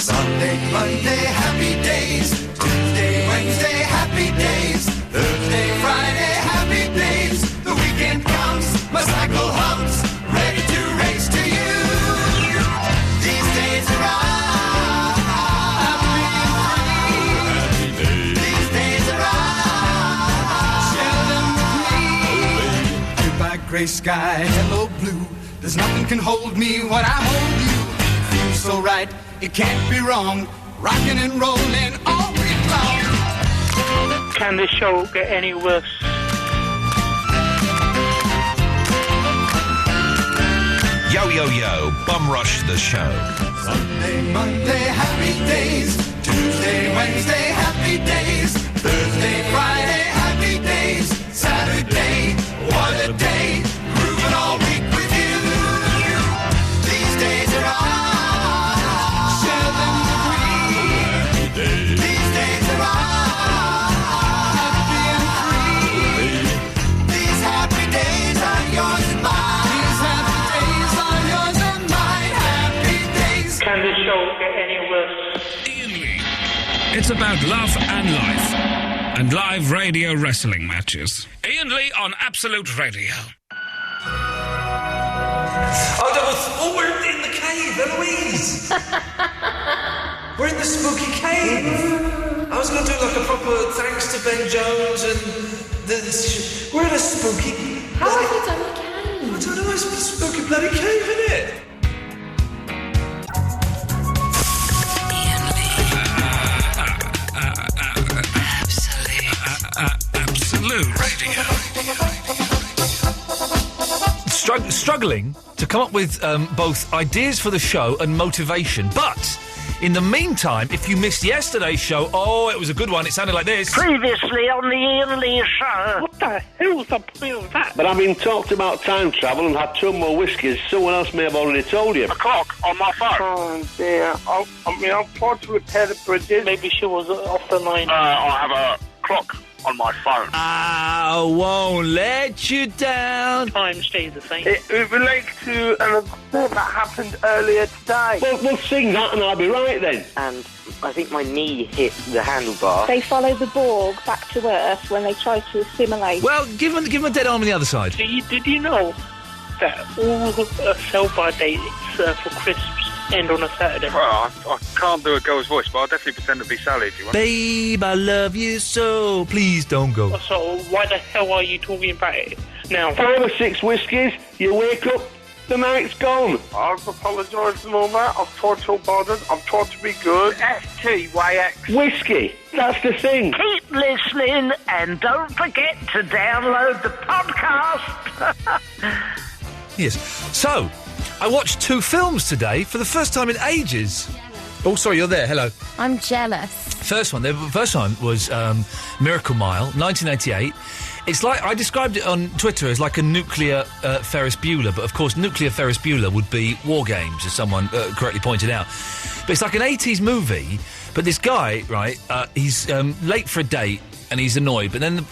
Sunday, Monday, happy days. Tuesday, Wednesday, happy days. Thursday, Friday, happy days. The weekend comes, my cycle hums, ready to race to you. These days are happy days. These days are share them with me. Goodbye, gray sky, hello blue. There's nothing can hold me when I hold you. It feels so right, it can't be wrong. Rocking and rolling all week long. Can this show get any worse? Yo, yo, yo, Bum Rush the show. Sunday, Monday, happy days. Tuesday, Wednesday, happy days. Thursday, Friday, happy days. Saturday, what a day. Grooving all week with you. These days are ours. Share them with me. These days are ours. Happy and free. These happy days are yours and mine. These happy days are yours and mine. Happy days. Can this show get any worse? Iain Lee. It's about love and life. And live radio wrestling matches. Iain Lee on Absolute Radio. We're in the cave, Eloise! We're in the spooky cave! I was going to do like a proper thanks to Ben Jones and... we're in a spooky... How have you done the cave? I don't know, it's a spooky bloody cave, isn't it? Absolute Radio. Struggling to come up with both ideas for the show and motivation, but in the meantime, if you missed yesterday's show, it was a good one. It sounded like this. Previously on the Iain Lee show. What the hell's the point of that? But having talked about time travel and had two more whiskies, someone else may have already told you. A clock on my phone. Oh dear. I've tried to repair the bridges. Maybe she was off the line. I have a clock on my phone. I won't let you down. Time stays the same. It relates to an event that happened earlier today. Well, we'll sing that and I'll be right then. And I think my knee hit the handlebar. They follow the Borg back to Earth when they try to assimilate. Well, give them a dead arm on the other side. Did you know that all sell-by dates for crisps end on a Saturday? Well, I can't do a girl's voice, but I'll definitely pretend to be Sally if you want. Babe, I love you so. Please don't go. So why the hell are you talking about it now? 5 or 6 whiskies, you wake up, the night's gone. I've apologised and all that. I've tried to bother. I've tried to be good. STYX. Whiskey, that's the thing. Keep listening and don't forget to download the podcast. Yes. So, I watched 2 films today for the first time in ages. Oh, sorry, you're there. Hello. I'm jealous. The first one was Miracle Mile, 1988. It's like, I described it on Twitter as like a nuclear Ferris Bueller, but of course nuclear Ferris Bueller would be War Games, as someone correctly pointed out. But it's like an 80s movie, but this guy, right, he's late for a date and he's annoyed, but then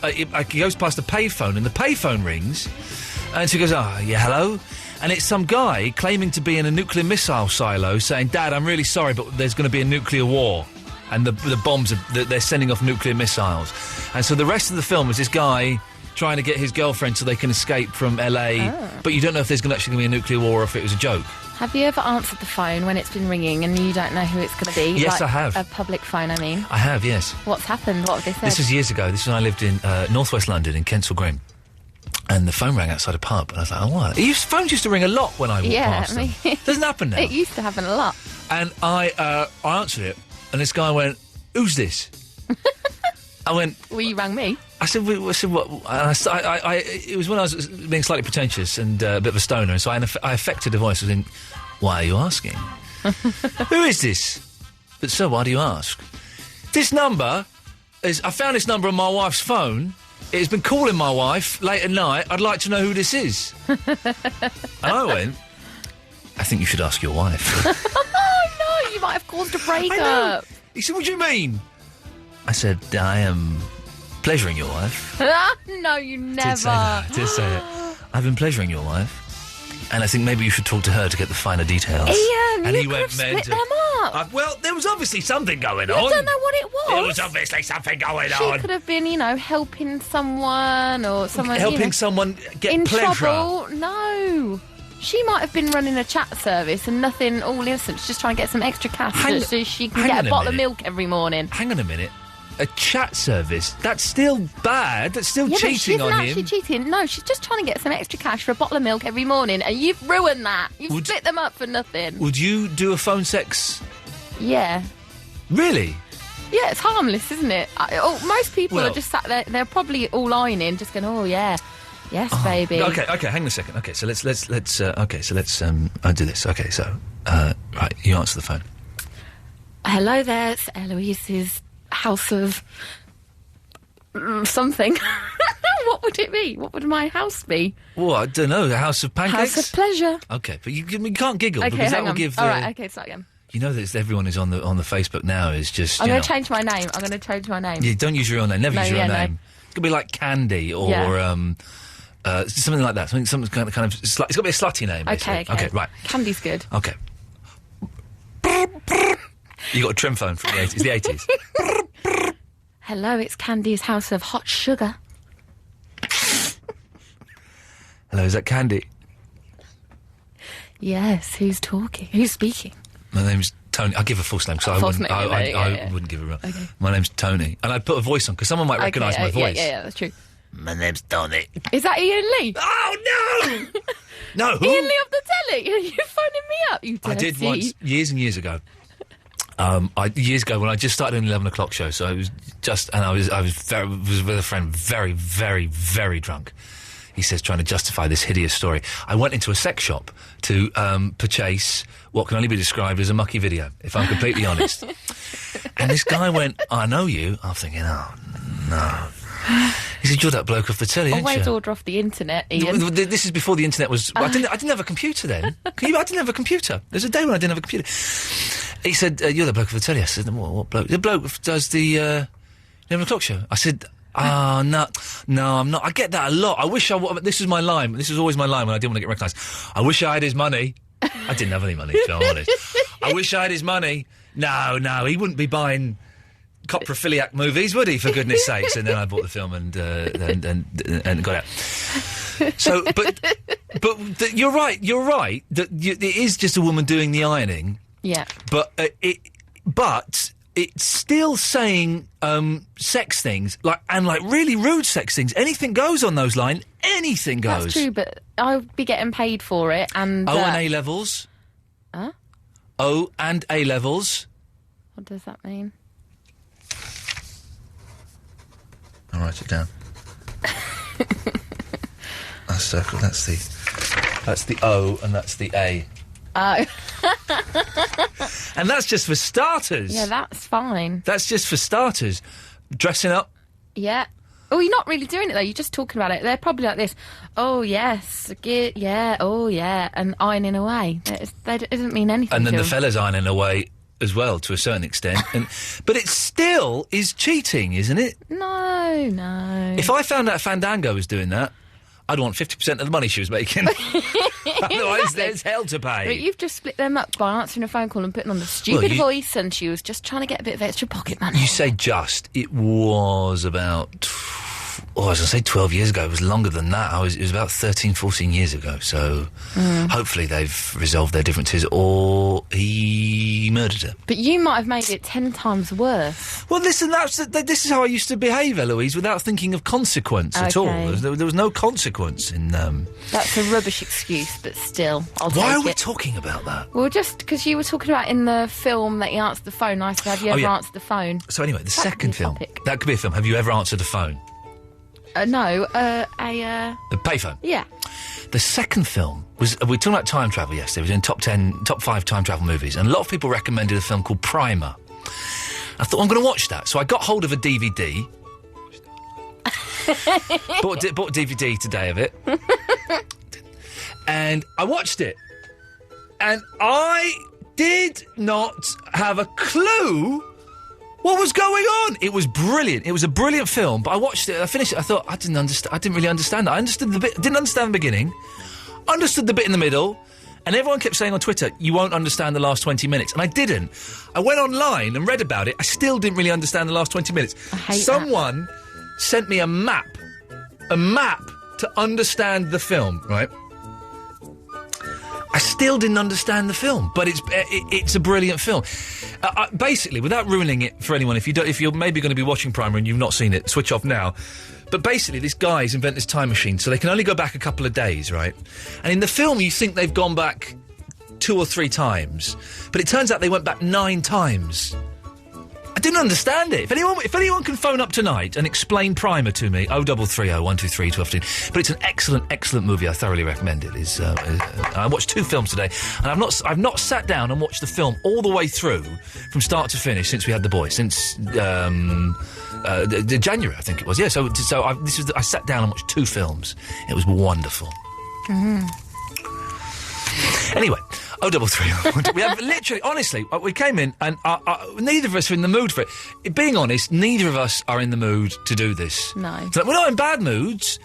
he goes past a payphone and the payphone rings and so he goes, yeah, hello? And it's some guy claiming to be in a nuclear missile silo saying, Dad, I'm really sorry, but there's going to be a nuclear war. And the bombs, they're sending off nuclear missiles. And so the rest of the film is this guy trying to get his girlfriend so they can escape from L.A., but you don't know if there's actually going to be a nuclear war or if it was a joke. Have you ever answered the phone when it's been ringing and you don't know who it's going to be? Yes, like I have. A public phone, I mean. I have, yes. What's happened? What have they said? This was years ago. This was when I lived in northwest London, in Kensal Green. And the phone rang outside a pub, and I was like, oh, what? Phones used to ring a lot when I walked past them. Doesn't happen now. It used to happen a lot. And I answered it, and this guy went, who's this? I went... Well, you rang me. I said, what? And it was when I was being slightly pretentious and a bit of a stoner, and so I affected a voice. I was in, why are you asking? Who is this? But sir, why do you ask? This number is... I found this number on my wife's phone. It's been calling my wife late at night. I'd like to know who this is. And I went, I think you should ask your wife. Oh, no, you might have caused a breakup. He said, what do you mean? I said, I am pleasuring your wife. No, you never. I did say it. I've been pleasuring your wife. And I think maybe you should talk to her to get the finer details. Iain, and you he went split mental. them up? Well, there was obviously something going I on. don't know what it was. There was obviously something going She on. could have been, helping someone or someone... Helping someone get in pleasure. trouble. No. She might have been running a chat service and nothing all innocent. She's just trying to get some extra cash so she can get a bottle of milk every morning. Hang on a minute. A chat service? That's still bad. That's still cheating on him. She's not actually cheating. No, she's just trying to get some extra cash for a bottle of milk every morning, and you've ruined that. You've split them up for nothing. Would you do a phone sex? Yeah. Really? Yeah, it's harmless, isn't it? Most people are just sat there. They're probably all ironing, just going, "Oh yeah, yes, baby." Okay. Hang on a second. Okay, so let's do this. Okay, so right, you answer the phone. Hello there, it's Eloise's house of something. What would it be? What would my house be? Well, I don't know. The House of Pancakes? House of Pleasure. Okay, but you can't giggle Okay, because that hang will on. give the... All right, okay, start again. You know that everyone is on the Facebook now is just... I'm going to change my name. Yeah, don't use your own name. Never use your own name. It's going to be like Candy or... something like that. Something kind of it's got to be a slutty name. Okay, okay, right. Candy's good. Okay. You got a trim phone from the 80s. The 80s. Hello, it's Candy's house of hot sugar. Hello, is that Candy? Yes, who's talking? Who's speaking? My name's Tony. I'll give a false name because I wouldn't give it wrong. Okay. My name's Tony. And I'd put a voice on because someone might recognise my voice. Yeah, that's true. My name's Tony. Is that Iain Lee? Oh, no! No, who? Iain Lee of the telly? Are you phoning me up, you dirty? I did once, years and years ago. Years ago when I just started an 11 o'clock show, so I was just, and I was with a friend, very, very, very drunk. He says, trying to justify this hideous story. I went into a sex shop to purchase what can only be described as a mucky video, if I'm completely honest. And this guy went, I know you. I'm thinking, oh, no. He said, you're that bloke off the telly, aren't you? Always order off the internet, Iain. This is before the internet was... I didn't have a computer then. I didn't have a computer. There's a day when I didn't have a computer. He said, you're the bloke off the telly. I said, what bloke? The bloke does the 11 o'clock show. I said... no, I'm not. I get that a lot. I wish this was my line. This was always my line when I didn't want to get recognised. I wish I had his money. I didn't have any money, to be honest. I wish I had his money. No, he wouldn't be buying coprophiliac movies, would he, for goodness sakes? And then I bought the film and got out. So, but you're right. That it is just a woman doing the ironing. Yeah. But it's still saying sex things, like really rude sex things. Anything goes on those lines. Anything goes. That's true, but I'll be getting paid for it. And O and A levels. Huh? O and A levels. What does that mean? I'll write it down. That's circle. That's the O and that's the A. Oh. And that's just for starters. Yeah, that's fine. That's just for starters. Dressing up. Yeah. Oh, you're not really doing it, though. You're just talking about it. They're probably like this. Oh, yes. Yeah. Oh, yeah. And ironing away. That doesn't mean anything. And then the fella's ironing away as well, to a certain extent. But it still is cheating, isn't it? No. If I found out Fandango was doing that, I'd want 50% of the money she was making. Otherwise, there's hell to pay. But you've just split them up by answering a phone call and putting on the stupid voice, and she was just trying to get a bit of extra pocket money. You say just. It was about... I was going to say 12 years ago. It was longer than that. It was about 13, 14 years ago. So hopefully they've resolved their differences, or he murdered her. But you might have made it 10 times worse. Well, listen, this is how I used to behave, Eloise, without thinking of consequence at all. There was no consequence in... That's a rubbish excuse, but still, I'll take it. Why are we talking about that? Well, just because you were talking about in the film that he answered the phone. I said, have you ever answered the phone? So anyway, the second film... That could be a film. Have you ever answered a phone? No, a payphone? Yeah. The second film was... we were talking about time travel yesterday. It was in top 5 time travel movies. And a lot of people recommended a film called Primer. I thought, I'm going to watch that. So I got hold of a DVD. bought a DVD today of it. And I watched it. And I did not have a clue what was going on. It was brilliant. It was a brilliant film, but I watched it, I finished it, I thought, I didn't really understand it. I understood the bit, didn't understand the beginning, understood the bit in the middle, And everyone kept saying on Twitter, you won't understand the last 20 minutes. And I didn't. I went online and read about it. I still didn't really understand the last 20 minutes. I hate Someone sent me a map to understand the film, right? I still didn't understand the film, but it's a brilliant film. Basically, without ruining it for anyone, if you're maybe going to be watching Primer and you've not seen it, switch off now. But basically, this guy's invented this time machine, so they can only go back a couple of days, right? And in the film, you think they've gone back 2 or 3 times, but it turns out they went back 9 times. I didn't understand it. If anyone can phone up tonight and explain Primer to me, 0330 123 1215. But it's an excellent movie. I thoroughly recommend it. I watched 2 films today, and I've not sat down and watched the film all the way through from start to finish since we had the boy, since January, I think it was. Yeah. So I sat down and watched 2 films. It was wonderful. Mm. Anyway, 0330. We have literally, honestly, we came in and neither of us are in the mood for it. Being honest, neither of us are in the mood to do this. No. So we're not in bad moods.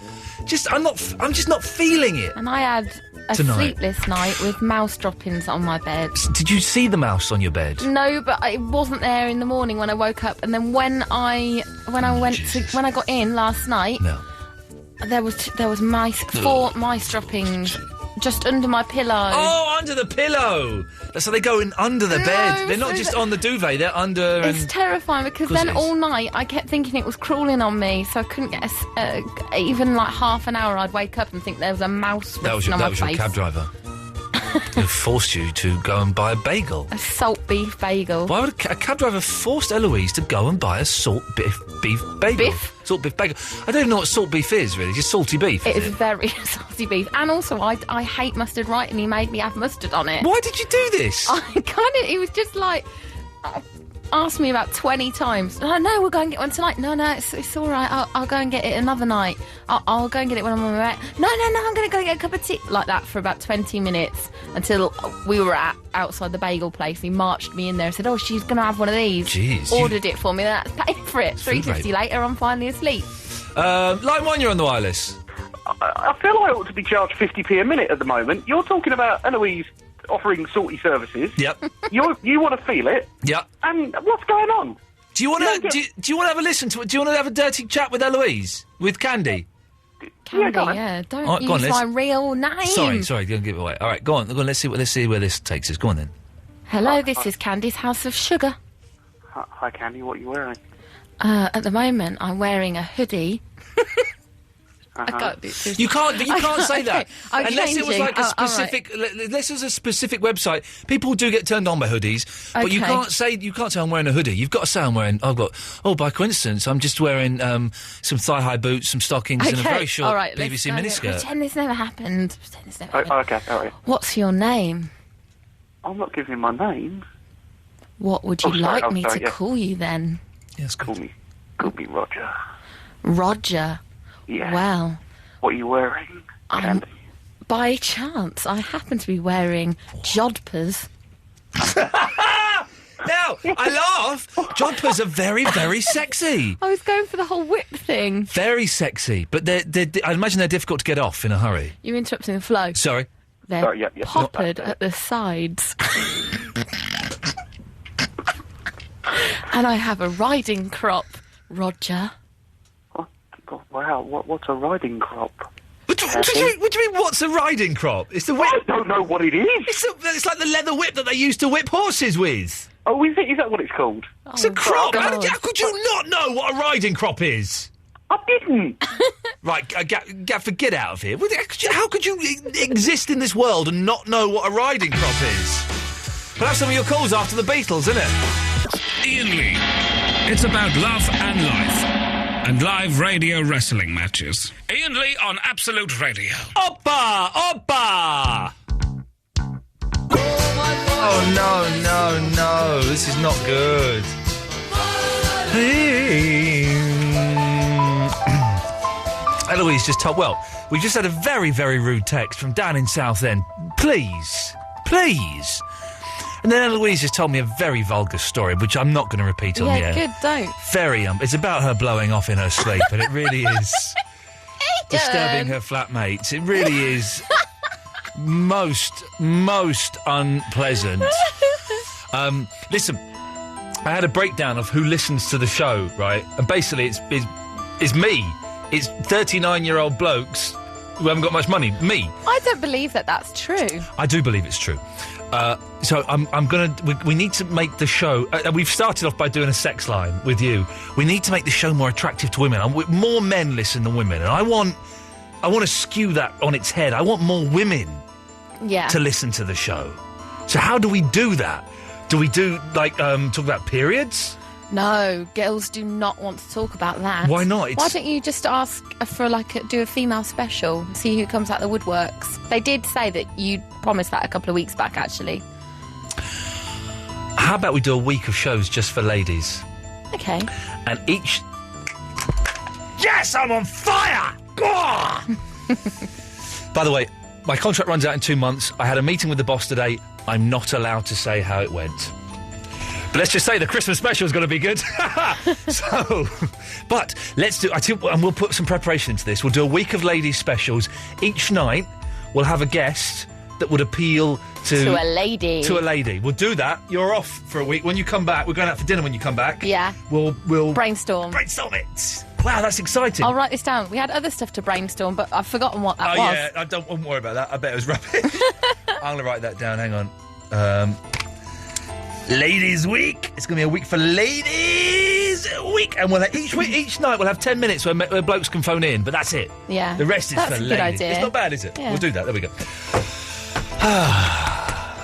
I'm just not feeling it. And I had a sleepless night with mouse droppings on my bed. Did you see the mouse on your bed? No, but it wasn't there in the morning when I woke up. And then when I got in last night, there was 4 mice droppings. Just under my pillow. Oh, under the pillow! So they go in under the bed. They're not just on the duvet, they're under... It's terrifying because then all night I kept thinking it was crawling on me, so I couldn't get even like half an hour. I'd wake up and think there was a mouse on my face. That was your cab driver. Who forced you to go and buy a bagel. A salt beef bagel. Why would a cab driver forced Eloise to go and buy a salt beef bagel? Biff? Salt beef bagel. I don't even know what salt beef is, really. Just salty beef, It is very salty beef. And also, I hate mustard, right? And he made me have mustard on it. Why did you do this? He was just like... asked me about 20 times. Oh, no, we'll go and get one tonight. No, it's all right. I'll go and get it another night. I'll go and get it when I'm on my way. No, I'm going to go get a cup of tea. Like that for about 20 minutes until we were outside the bagel place. He marched me in there and said, oh, she's going to have one of these. Jeez. Ordered it for me. That's paid for it. $3.50 later, I'm finally asleep. Line 1, you're on the wireless. I feel I ought to be charged 50p a minute at the moment. You're talking about Eloise offering salty services. Yep. You want to feel it. Yep. And what's going on? Do you want to have a listen to it? Do you want to have a dirty chat with Eloise? With Candy? Candy, yeah. Don't use my real name. Sorry, don't give it away. All right, go on. Let's see where this takes us. Go on then. Hello, this is Candy's House of Sugar. Hi, Candy. What are you wearing? At the moment, I'm wearing a hoodie. I can't do this. You can't say that I'm unless it was like a specific. Unless it was a specific website. People do get turned on by hoodies, but you can't say I'm wearing a hoodie. You've got to say I'm wearing. By coincidence, I'm just wearing some thigh-high boots, some stockings, and a very short BBC miniskirt. Pretend this never happened. Okay, all right. What's your name? I'm not giving my name. What would you like me to call you then? Yes, call me Roger. Roger. Yeah. Well. What are you wearing, Candy? By chance, I happen to be wearing jodhpurs. Now, I laugh. Jodhpurs are very, very sexy. I was going for the whole whip thing. Very sexy, but I imagine they're difficult to get off in a hurry. You're interrupting the flow. Sorry. They're poppered at the sides. And I have a riding crop, Roger. Wow, what's a riding crop? What do you mean, what's a riding crop? It's the whip. I don't know what it is. It's like the leather whip that they used to whip horses with. Oh, is that what it's called? It's a crop. How could you not know what a riding crop is? I didn't. Right, Gaffer, get out of here. How could you exist in this world and not know what a riding crop is? We'll have some of your calls after the Beatles, isn't it? Iain Lee. It's about love and life. And live radio wrestling matches. Iain Lee on Absolute Radio. Oppa! Oppa! Oh, no. This is not good. Eloise just told... Well, we just had a very, very rude text from down in Southend. Please. And then Eloise just told me a very vulgar story, which I'm not going to repeat on the air. Yeah, good, don't. Very, it's about her blowing off in her sleep, and it really is disturbing her flatmates. It really is. most unpleasant. Listen, I had a breakdown of who listens to the show, right? And basically, it's me. It's 39-year-old blokes who haven't got much money. Me. I don't believe that that's true. I do believe it's true. So I'm gonna. We need to make the show. We've started off by doing a sex line with you. We need to make the show more attractive to women. More men listen than women, and I want to skew that on its head. I want more women to listen to the show. So how do we do that? Do we do talk about periods? No, girls do not want to talk about that. Why not? Why don't you just ask for do a female special, see who comes out the woodworks? They did say that you promised that a couple of weeks back, actually. How about we do a week of shows just for ladies? Okay. And each... Yes, I'm on fire! By the way, my contract runs out in 2 months. I had a meeting with the boss today. I'm not allowed to say how it went. But let's just say the Christmas special is going to be good. But let's do... and we'll put some preparation into this. We'll do a week of ladies specials. Each night, we'll have a guest that would appeal to a lady. To a lady. We'll do that. You're off for a week. When you come back, we're going out for dinner when you come back. Yeah. We'll... Brainstorm it. Wow, that's exciting. I'll write this down. We had other stuff to brainstorm, but I've forgotten what that was. Oh, yeah. I don't worry about that. I bet it was rubbish. I'm going to write that down. Hang on. Ladies' Week. It's going to be a week for Ladies' Week. And we'll each night we'll have 10 minutes where blokes can phone in, but that's it. Yeah. The rest is that's for a ladies. Good idea. It's not bad, is it? Yeah. We'll do that. There we go.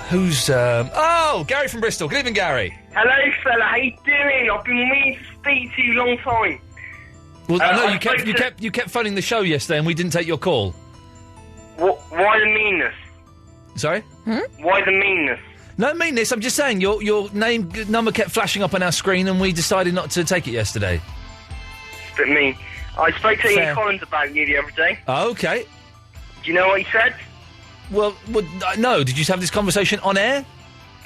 Who's... Gary from Bristol. Good evening, Gary. Hello, fella. How you doing? I've been meaning to speak to you a long time. Well, I know you kept phoning the show yesterday and we didn't take your call. Why the meanness? Sorry? Why the meanness? No meanness, I'm just saying your number kept flashing up on our screen and we decided not to take it yesterday. It's a bit mean. I spoke to Iain Collins about you the other day. Oh, okay. Do you know what he said? Well, no. Did you have this conversation on air?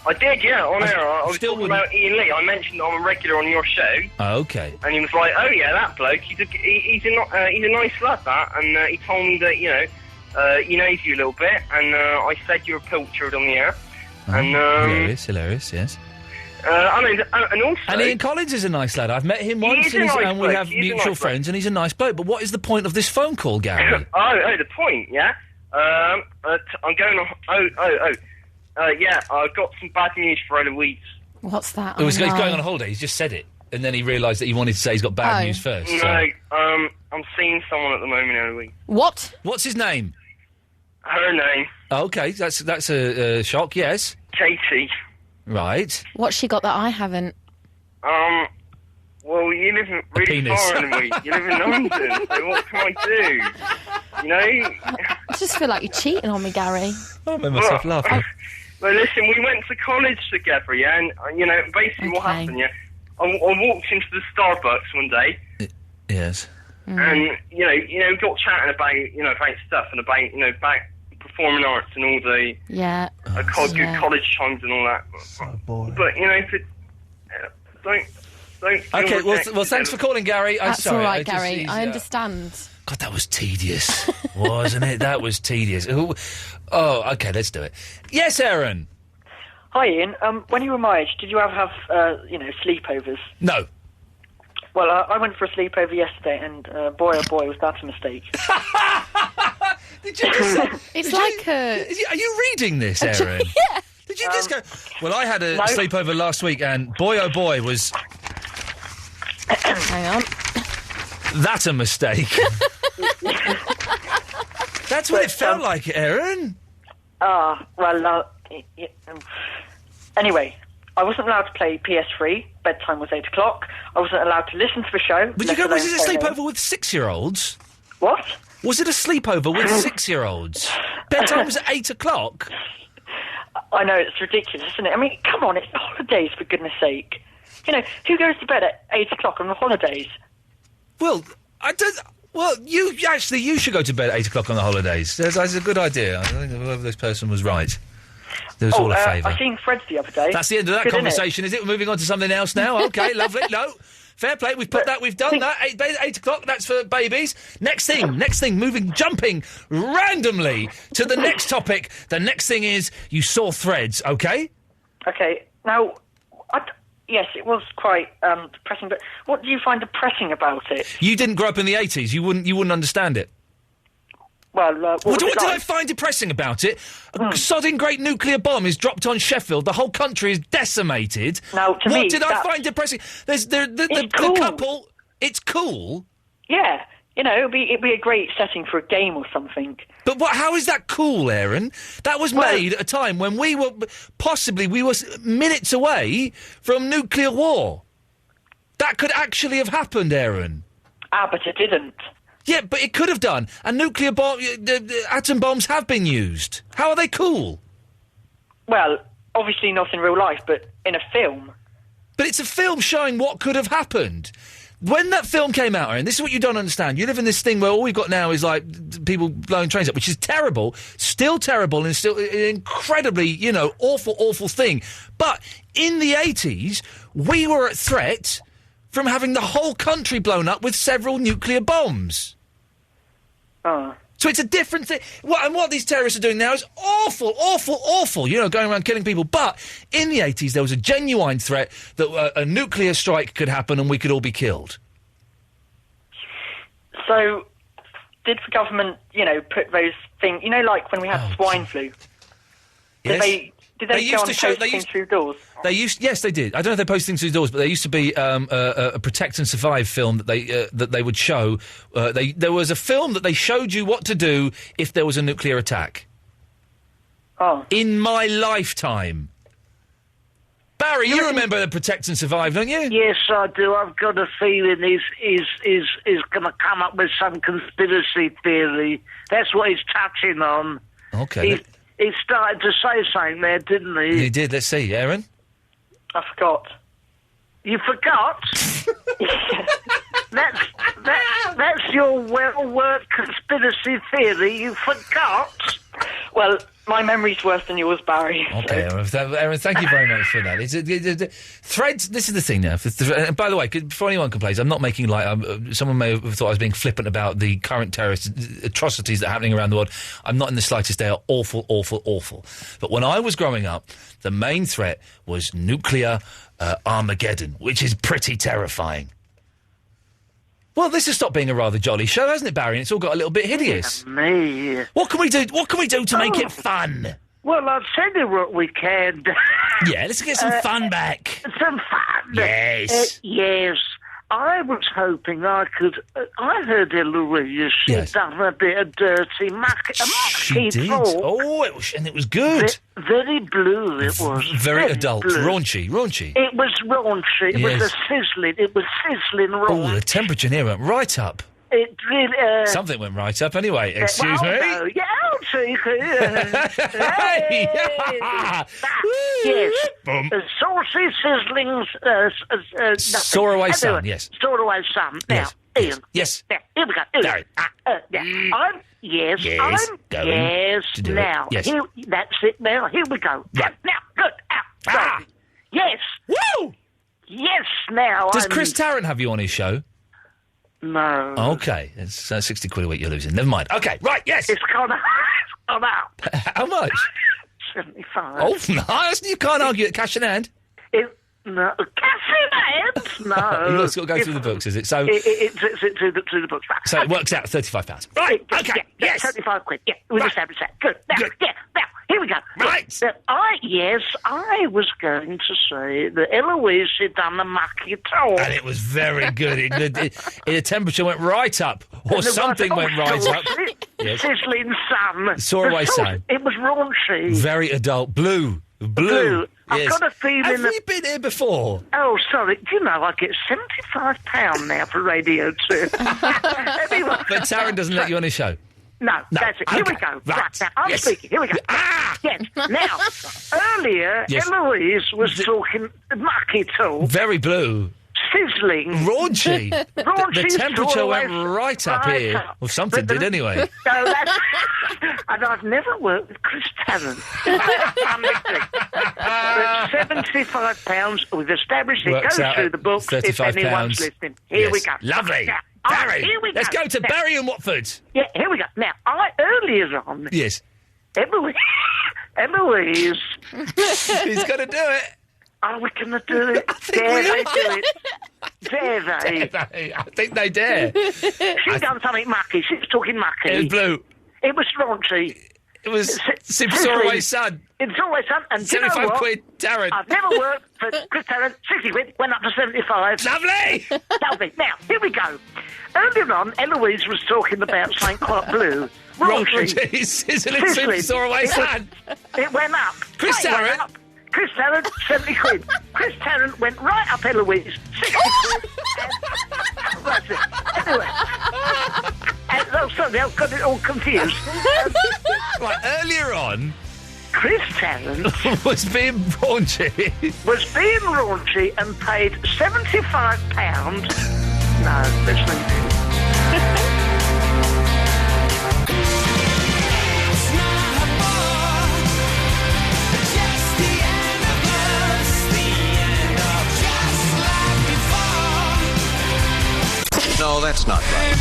I did, yeah, on air. I was talking about Iain Lee. I mentioned I'm a regular on your show. Oh, okay. And he was like, "Oh yeah, that bloke. He's a nice lad, that." And he told me that he knows you a little bit. And I said you were pilchard on the air. And hilarious, yes. And also... And Iain Collins is a nice lad. I've met him once and we have mutual friends and he's a nice bloke. But what is the point of this phone call, Gary? the point, yeah? I'm going on... yeah, I've got some bad news for Eloise. What's that? He's going on a holiday. He's just said it. And then he realised that he wanted to say he's got bad news first. No, so. I'm seeing someone at the moment, Eloise. What? What's his name? Her name. Oh, okay, that's a shock, yes. Katie. Right. What's she got that I haven't? Well, you live really far, Eloise. You live in London, so what can I do? You know? I just feel like you're cheating on me, Gary. I made myself laugh. Well, listen, we went to college together, yeah, and, basically what happened, yeah, I walked into the Starbucks one day. Yes. And, we got chatting about stuff and about performing arts and all the good college times and all that. So boring. But, don't okay, well, thanks for calling, Gary. That's all right, Gary. I understand. God, that was tedious, wasn't it? That was tedious. Oh, okay, let's do it. Yes, Aaron. Hi, Ian. When you were my age, did you ever have, sleepovers? No. Well, I went for a sleepover yesterday, and boy, oh boy, was that a mistake. Did you just say... It's like a... Are you reading this, Aaron? Yeah. Did you just go... Well, I had a sleepover last week, and boy, oh boy, was... Hang on. That a mistake. That's what it felt like, Aaron. Anyway, I wasn't allowed to play PS3. Bedtime was 8 o'clock. I wasn't allowed to listen to the show. Was it a sleepover with 6-year-olds? What? Was it a sleepover with 6-year-olds? Bedtime was at 8 o'clock. I know, it's ridiculous, isn't it? I mean, come on, it's the holidays, for goodness sake. Who goes to bed at 8 o'clock on the holidays? Well, you should go to bed at 8 o'clock on the holidays. That's a good idea. I think whoever this person was right. There was all a favour. I seen Fred's the other day. That's the end of that conversation, is it? We're moving on to something else now? Okay, lovely. No. Fair play. We've put that. We've done that. 8 o'clock. That's for babies. Next thing. Jumping randomly to the next topic. The next thing is you saw Threads. Okay. Okay. Now, yes, it was quite depressing. But what do you find depressing about it? You didn't grow up in the 80s. You wouldn't understand it. Well, what did I find depressing about it? A sodding great nuclear bomb is dropped on Sheffield. The whole country is decimated. Now, to me, what did I find depressing? The couple. It's cool. Yeah, it'd be a great setting for a game or something. But how is that cool, Aaron? That was made at a time when we were minutes away from nuclear war. That could actually have happened, Aaron. But it didn't. Yeah, but it could have done. And nuclear atom bombs have been used. How are they cool? Well, obviously not in real life, but in a film. But it's a film showing what could have happened. When that film came out, Aaron, this is what you don't understand. You live in this thing where all we've got now is, people blowing trains up, which is terrible, still terrible, and still an incredibly, awful, awful thing. But in the 80s, we were at threat from having the whole country blown up with several nuclear bombs. So it's a different thing. What these terrorists are doing now is awful, awful, awful, going around killing people. But in the 80s, there was a genuine threat that a nuclear strike could happen and we could all be killed. So, did the government, put those things, like when we had swine flu? Yes. Did they go and post things through doors? Yes, they did. I don't know if they posted things through doors, but there used to be a Protect and Survive film that they would show. There was a film that they showed you what to do if there was a nuclear attack. Oh. In my lifetime. Barry, you remember the Protect and Survive, don't you? Yes, I do. I've got a feeling he's going to come up with some conspiracy theory. That's what he's touching on. Okay. He started to say something there, didn't he? He did. Let's see, Aaron. I forgot. You forgot? That's your well-worked conspiracy theory. You forgot? Well, my memory's worse than yours, Barry. Okay, Aaron, thank you very much for that. Threads, this is the thing now. And by the way, before anyone complains, I'm not making someone may have thought I was being flippant about the current terrorist atrocities that are happening around the world. I'm not in the slightest. They are awful, awful, awful. But when I was growing up, the main threat was nuclear Armageddon, which is pretty terrifying. Well, this has stopped being a rather jolly show, hasn't it, Barry? And it's all got a little bit hideous. Yeah, me. What can we do? What can we do to make it fun? Well, I'll tell you what we can do. Yeah, let's get some fun back. Some fun. Yes. Yes. I was hoping I could... I heard Eloise, she'd done a bit of dirty muck. She did. Oh, and it was good. Very blue it was. Very adult. Blue. Raunchy. It was raunchy. It was sizzling raw. Oh, the temperature here went right up. It really... Something went right up anyway. Excuse me? No. Yeah, I'll take it. Hey! Yes. Boom. Saucy, sizzling... Soar away sun, yes. Soar away sun. Now, Ian. Yes. Now, here we go. Barry. I'm... Yes, Yes, I'm... going Yes, to do it. now. Yes. Here, that's it now. Here we go. Right. Now, good. Right. Yes. Woo! Yes, now Does Chris Tarrant have you on his show? No. Okay, it's 60 quid a week you're losing. Never mind. Okay, right, yes. It's gone up. How much? 75. Oh, nice. You can't argue it. Cash in hand. No. Cash in hand? No. You've got to go through the books, is it? So It's through the books. Right. So it works out £35. Right, okay, yes. 75 quid. Yeah, we'll establish that. Good. Now, now, here we go. Right. I was going to say that Eloise had done the mucky tour. And it was very good. The temperature went right up. Or something went right up. Yes. Sizzling sun. Soar away sun. It was raunchy. Very adult. Blue. I've Yes. got a feeling Have you been here before? Oh, sorry. Do you know, I get £75 now for Radio 2. Anyway. But Tarrant doesn't let you on his show? No, that's it. Here we go. Right, now, I'm speaking. Here we go. Yes. Now, earlier, Yes. Eloise was talking mucky talk. Very blue. sizzling. Raunchy. Raunchy. The temperature always went right up right here. up. Well, something did anyway. No, that's... and I've never worked with Chris Tarrant. But £75, we've established it. Works Go out through at the books if £35. anyone's listening. Here we Yes. go. Lovely. Now, Barry, here we let's go to Now- Barry and Watford. Yeah, here we go. Now, earlier on, Yes. Eloise... He's going to do it. Are we going to do it? Dare they do it? Dare they? I think they dare. She's done something mucky. She was talking mucky. It was blue. It was raunchy. It was Super Soaraway Sun. It's always son. And do you know 75 what? quid, Darren. I've never worked for Chris Tarrant. 60 quid, went up to 75. Lovely! Lovely. Now, here we go. Earlier on, Eloise was talking about something quite blue. Raunchy. Sizzling Super Soaraway Sun. It went up. Chris Right, it went Tarrant. up. Chris Tarrant, 70 quid. Chris Tarrant went right up Eloise, 60 quid. And that's it. Anyway. Sorry, I've got it all confused. Right, earlier on... Chris Tarrant was being raunchy. And paid £75. No, let's leave it. No, that's not right.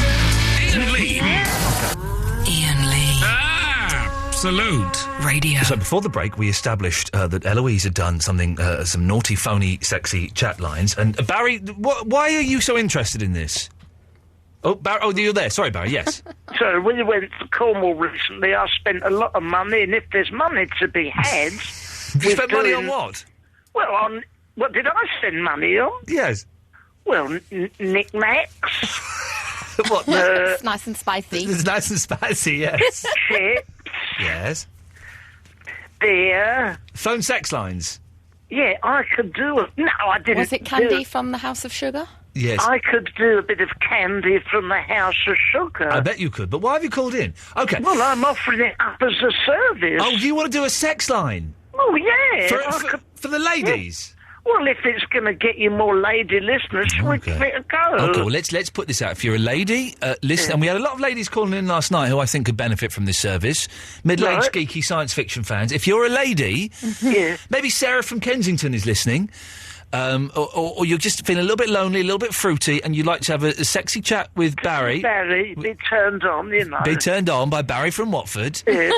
Iain Lee. Iain Lee. Absolute Radio. So before the break, we established that Eloise had done something, some naughty, phony, sexy chat lines. And Barry, why are you so interested in this? Oh, Barry, you're there. Sorry, Barry. Yes. So when we went to Cornwall recently, I spent a lot of money, and if there's money to be had, You spent money on what? Well, on what did I spend money on? Yes. Well, knick-knacks. What? It's nice and spicy. It's nice and spicy. Yes. Chips. Yes. Beer. Phone sex lines. Yeah, I could do it. No, I didn't. Was it candy from the House of Sugar? Yes. I could do a bit of candy from the House of Sugar. I bet you could. But why have you called in? Okay. Well, I'm offering it up as a service. Oh, you want to do a sex line? Oh, yeah. For the ladies? Well, if it's going to get you more lady listeners, we give it a go. Okay, well, let's put this out. If you're a lady, listen, and we had a lot of ladies calling in last night who I think could benefit from this service. Middle-aged, geeky science fiction fans. If you're a lady, maybe Sarah from Kensington is listening, or you're just feeling a little bit lonely, a little bit fruity, and you'd like to have a sexy chat with Barry. Barry, be turned on, you know. Be turned on by Barry from Watford. Yeah.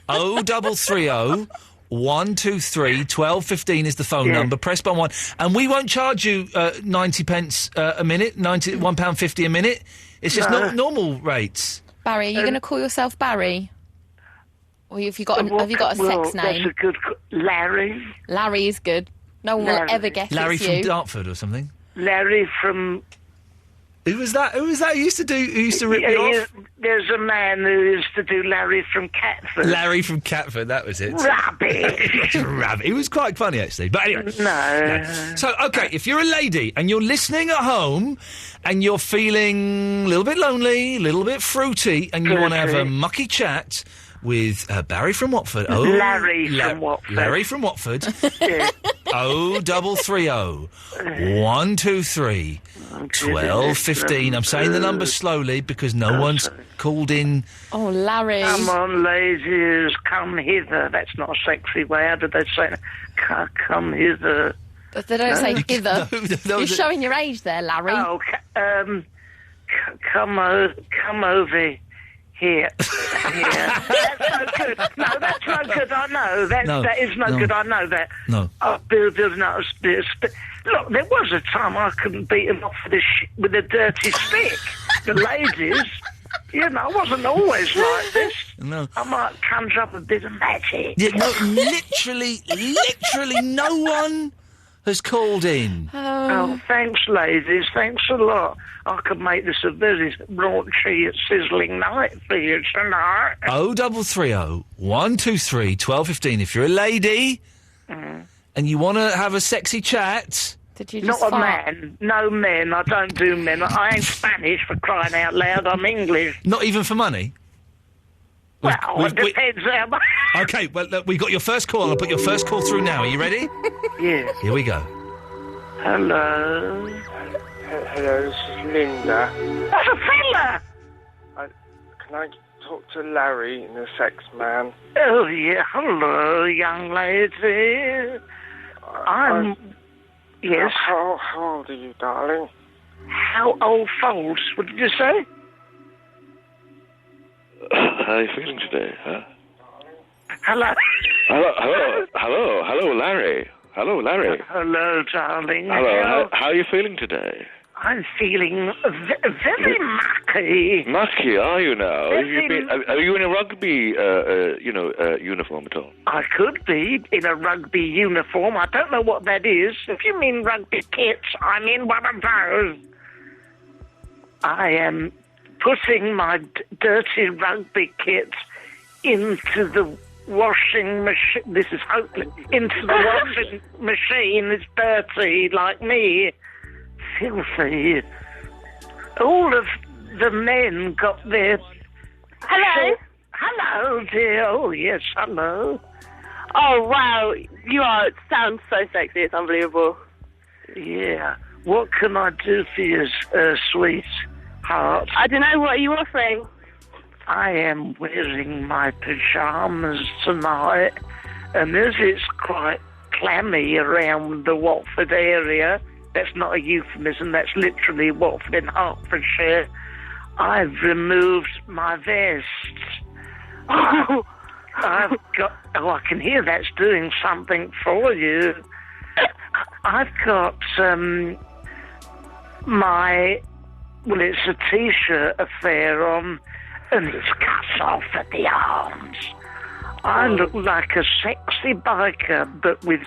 0330 123 1215 is the phone number. Press button 1. And we won't charge you 90 pence a minute, £1.50 a minute. It's just normal rates. Barry, are you going to call yourself Barry? Or have you got a sex name? That's a good... Larry. Larry is good. No one will ever guess Larry it's from you. Dartford or something? Larry from... Who was that? Who used to rip me off? There's a man who used to do Larry from Catford. Larry from Catford, that was it. Rubbish. Rubbish. He was quite funny, actually. But anyway. No. So, okay, if you're a lady and you're listening at home and you're feeling a little bit lonely, a little bit fruity, and you want to have a mucky chat with Barry from Watford. Larry from Watford. Larry from Watford. 0330 123 1215. I'm saying the number slowly because no one's called in. Oh, Larry. Come on, ladies, come hither. That's not a sexy way. How did they say it? Come hither. But they don't say hither. You're showing your age there, Larry. Oh, come over here. That's no good. No, that's no good. I know. That is no good. I know that. No. Look, there was a time I couldn't beat him off with a dirty stick. The ladies, you know, I wasn't always like this. No. I might conjure up a bit of magic. Yeah, no, literally no one has called in. Oh, thanks, ladies. Thanks a lot. I could make this a very raunchy, sizzling night for you tonight. 0330 123 1215. If you're a lady and you want to have a sexy chat. Did you just Not a man. No men. I don't do men. I ain't Spanish, for crying out loud. I'm English. Not even for money? Well, it depends how much. Okay, well, look, we got your first call. I'll put your first call through now. Are you ready? Yeah. Here we go. Hello. Hello, this is Linda. That's a fella! Can I talk to Larry, the sex man? Oh, yeah. Hello, young lady. Yes? How old are you, darling? How old folds? What did you say? How are you feeling today, huh? Hello. Hello, Larry. Hello, Larry. Hello, darling. Hello, how are you feeling today? I'm feeling very mucky. Mucky, are you now? Very- Are you in a rugby, uniform at all? I could be in a rugby uniform. I don't know what that is. If you mean rugby kits, I'm in one of those. I am putting my dirty rugby kit into the washing machine. This is hopeless. Into the washing machine. It's dirty, like me. Filthy. All of the men got their... Hello? Hello, dear. Oh, yes, hello. Oh, wow. You sound so sexy. It's unbelievable. Yeah. What can I do for you, sweetheart? I don't know. What are you offering? I am wearing my pyjamas tonight, and as it's quite clammy around the Watford area, that's not a euphemism, that's literally Watford in Hertfordshire, I've removed my vest. I've got... Oh, I can hear that's doing something for you. I've got my... Well, it's a T-shirt affair on, and it's cut off at the arms. I look like a sexy biker, but with,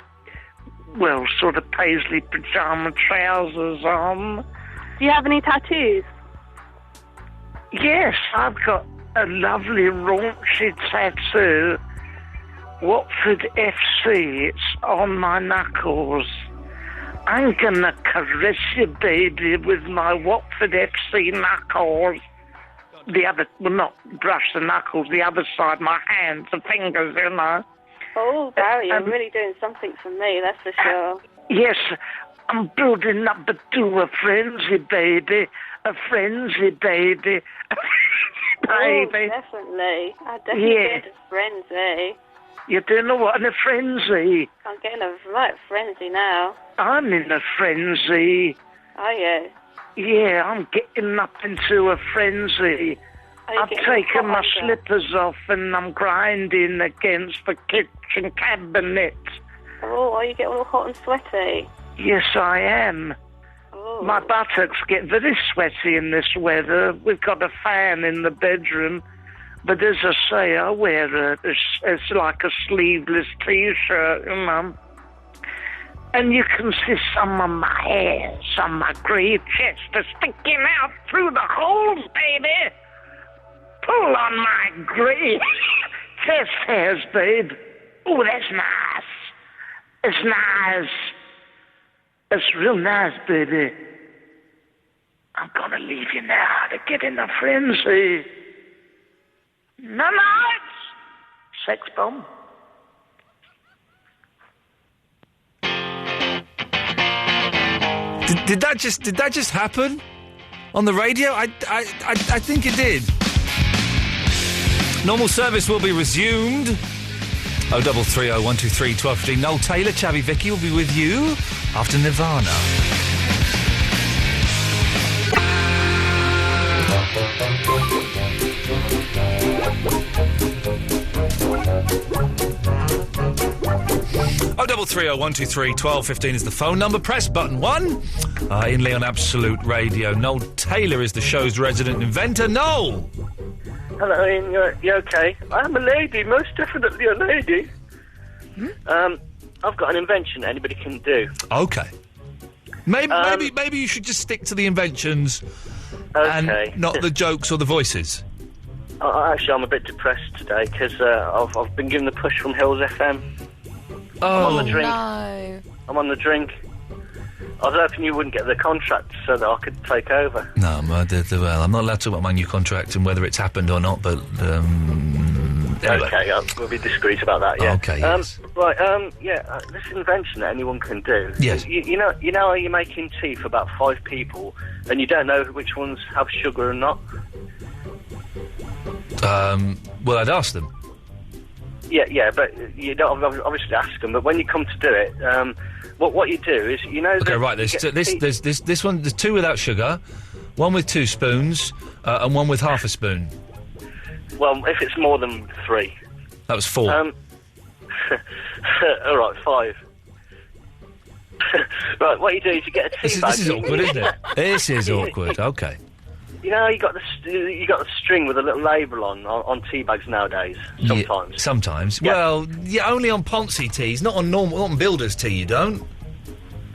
well, sort of paisley pyjama trousers on. Do you have any tattoos? Yes, I've got a lovely raunchy tattoo. Watford FC, it's on my knuckles. I'm gonna caress you, baby, with my Watford FC knuckles. The other, well, not brush the knuckles, the other side, my hands, the fingers, you know. Oh, Barry, you're really doing something for me, that's for sure. Yes, I'm building up to a frenzy, baby. A frenzy, baby. Oh, definitely. I definitely get a frenzy. You're doing what in a frenzy? I'm getting a right frenzy now. I'm in a frenzy. Are you? Yeah, I'm getting up into a frenzy. I've taken my slippers off and I'm grinding against the kitchen cabinet. Oh, are you getting all hot and sweaty? Yes, I am. Oh. My buttocks get very sweaty in this weather. We've got a fan in the bedroom. But as I say, I wear it's like a sleeveless T-shirt, you know. And you can see some of my hair, some of my grey chest are sticking out through the holes, baby. Pull on my grey chest hairs, babe. Oh, that's nice. It's nice. It's real nice, baby. I'm gonna leave you now to get in a frenzy. No, sex bomb. Did that just happen on the radio? I think it did. Normal service will be resumed. 0330 123 1215. Noel Taylor, Chavy Vicky will be with you after Nirvana. Oh, 0330 123 1215 is the phone number. Press button 1. Iain Lee on Absolute Radio. Noel Taylor is the show's resident inventor. Noel! Hello, Ian. You okay? I'm a lady, most definitely a lady. I've got an invention anybody can do. Okay. Maybe you should just stick to the inventions and not the jokes or the voices. Actually, I'm a bit depressed today because I've been given the push from Hills FM. Oh, I'm on the drink. No. I'm on the drink. I was hoping you wouldn't get the contract so that I could take over. No, well, I'm not allowed to talk about my new contract and whether it's happened or not, but Anyway. Okay, we'll be discreet about that. Yeah. Okay. Yes. Right. This invention that anyone can do. Yes. You know how you're making tea for about 5 people, and you don't know which ones have sugar or not. Well, I'd ask them. Yeah, but you don't obviously ask them. But when you come to do it, what you do is, you know. Okay, right. There's this one. There's 2 without sugar, 1 with 2 spoons, and 1 with half a spoon. Well, if it's more than 3. That was 4. All right, 5. Right, what you do is you get a tea bag. This is awkward, isn't it? This is awkward. Okay. You know, you got the string with a little label on tea bags nowadays. Sometimes. Yeah, sometimes. Yeah. Well, yeah, only on Ponzi teas, not on builder's tea. You don't.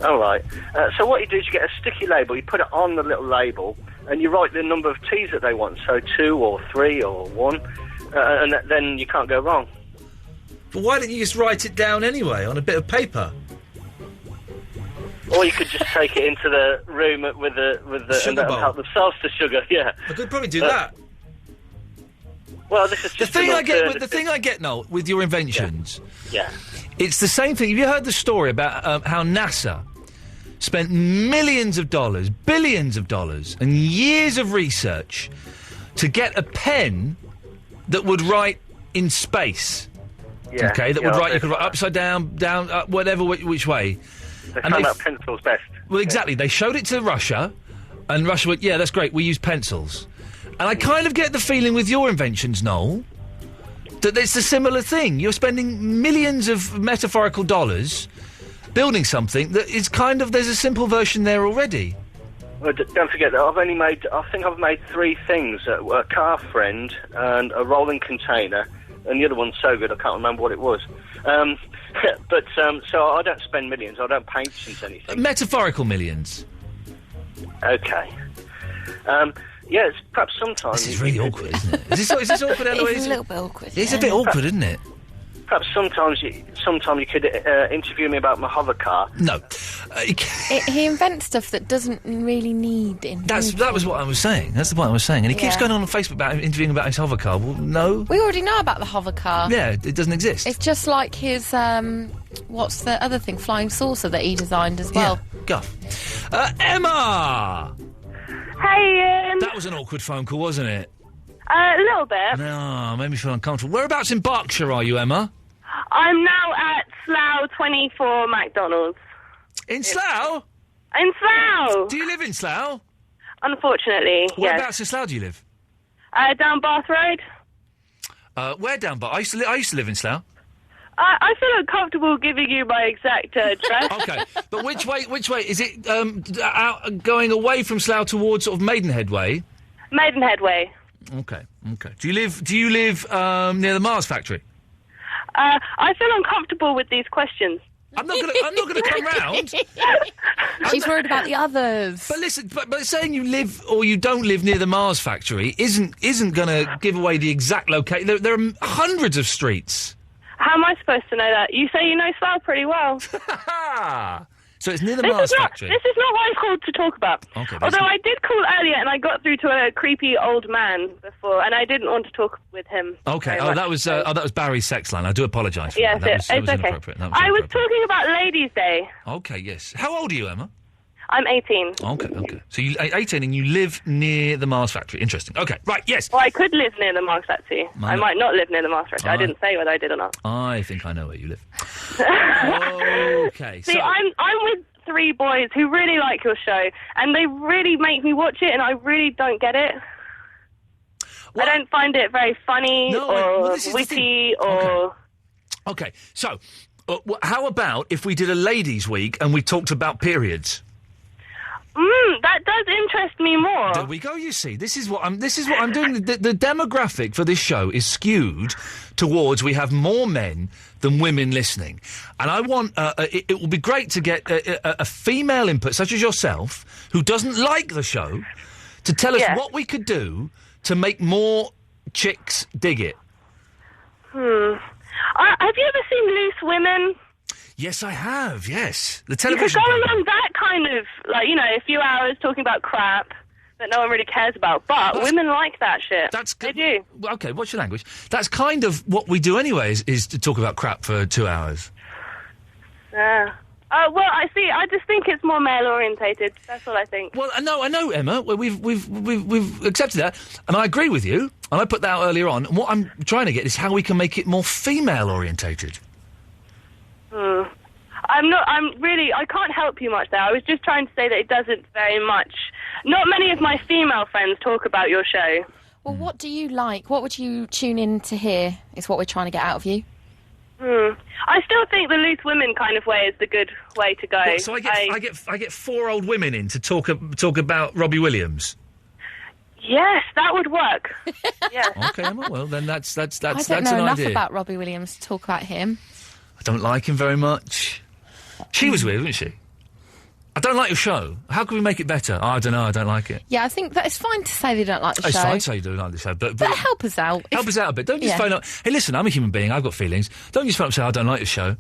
All right. So what you do is you get a sticky label. You put it on the little label, and you write the number of teas that they want. So 2 or 3 or 1, and then you can't go wrong. But why don't you just write it down anyway on a bit of paper? Or you could just take it into the room with the sugar bowl. help themselves to sugar. Yeah, I could probably do that. Well, this is just the thing I get, Noel, with your inventions. Yeah. It's the same thing. Have you heard the story about how NASA spent millions of dollars, billions of dollars, and years of research to get a pen that would write in space? Yeah. Okay, that would write. You could write upside down, down, up, whatever, which way. They found out pencils best. Well, exactly. They showed it to Russia, and Russia went, "Yeah, that's great. We use pencils." And I kind of get the feeling with your inventions, Noel, that it's a similar thing. You're spending millions of metaphorical dollars building something that is kind of, there's a simple version there already. Well, don't forget that I think I've made 3 things: a car friend and a rolling container, and the other one's so good I can't remember what it was. But so I don't spend millions. I don't paint into anything. Metaphorical millions. Okay. Yeah, it's perhaps sometimes. This is really awkward, isn't it? Is this awkward, Eloise? It's a little bit awkward. It's a bit awkward, isn't it? Perhaps sometimes you could interview me about my hover car. No. He invents stuff that doesn't really need inventing. That was what I was saying. That's the point I was saying. And he keeps going on Facebook about interviewing about his hover car. Well, no. We already know about the hover car. Yeah, it doesn't exist. It's just like his, what's the other thing? Flying saucer that he designed as well. Yeah, guff. Emma! Hey, Ian. That was an awkward phone call, wasn't it? A little bit. No, made me feel uncomfortable. Whereabouts in Berkshire are you, Emma? I'm now at Slough 24 McDonald's. In Slough? In Slough! Do you live in Slough? Unfortunately, yes. Whereabouts in Slough do you live? Down Bath Road. Where down Bath? I used to live in Slough. I feel uncomfortable giving you my exact address. Okay, but which way? Is it going away from Slough towards sort of Maidenhead Way? Maidenhead Way. Okay. Do you live near the Mars factory? I feel uncomfortable with these questions. I'm not gonna come round. She's worried about the others. But listen, but saying you live or you don't live near the Mars factory isn't gonna give away the exact location. There are hundreds of streets. How am I supposed to know that? You say you know Slough pretty well. So it's near the Mars factory. This is not what I called to talk about. Okay, although I did call earlier and I got through to a creepy old man before, and I didn't want to talk with him. Okay. That was Barry's sex line. I do apologise for that. Yes, it's okay. I was talking about Ladies' Day. Okay. Yes. How old are you, Emma? I'm 18. Okay. So you're 18 and you live near the Mars factory. Interesting. Okay, right, yes. Well, I could live near the Mars factory. I might not live near the Mars factory. I didn't say whether I did or not. I think I know where you live. Okay. See, I'm with 3 boys who really like your show, and they really make me watch it, and I really don't get it. I don't find it very funny or witty or... Okay, so how about if we did a ladies' week and we talked about periods? That does interest me more. There we go. You see, this is what I'm doing. The demographic for this show is skewed towards we have more men than women listening, and I want. It will be great to get a female input, such as yourself, who doesn't like the show, to tell us what we could do to make more chicks dig it. Have you ever seen Loose Women? Yes, I have, yes. The You television could go program. along that kind of, a few hours talking about crap, that no one really cares about. But women like that shit. They do. Okay, what's your language? That's kind of what we do anyway, is to talk about crap for 2 hours. Yeah. Well, I see. I just think it's more male orientated. That's all I think. Well, I know, Emma. We've accepted that, and I agree with you. And I put that out earlier on. And what I'm trying to get is how we can make it more female orientated. I can't help you much there. I was just trying to say that it doesn't very much. Not many of my female friends talk about your show. Well, what do you like? What would you tune in to hear? Is what we're trying to get out of you. I still think the loose women kind of way is the good way to go. What, so I get 4 old women in to talk about Robbie Williams. Yes, that would work. Yes. Okay, Emma. Well, then that's I don't know enough about Robbie Williams to talk about him. I don't like him very much. She was weird, wasn't she? I don't like your show. How can we make it better? Oh, I don't know. I don't like it. Yeah, I think that it's fine to say they don't like the show. It's fine to say you don't like the show, but help us out. Help us out a bit. Don't just phone up. Hey, listen, I'm a human being. I've got feelings. Don't just phone up and say I don't like the show.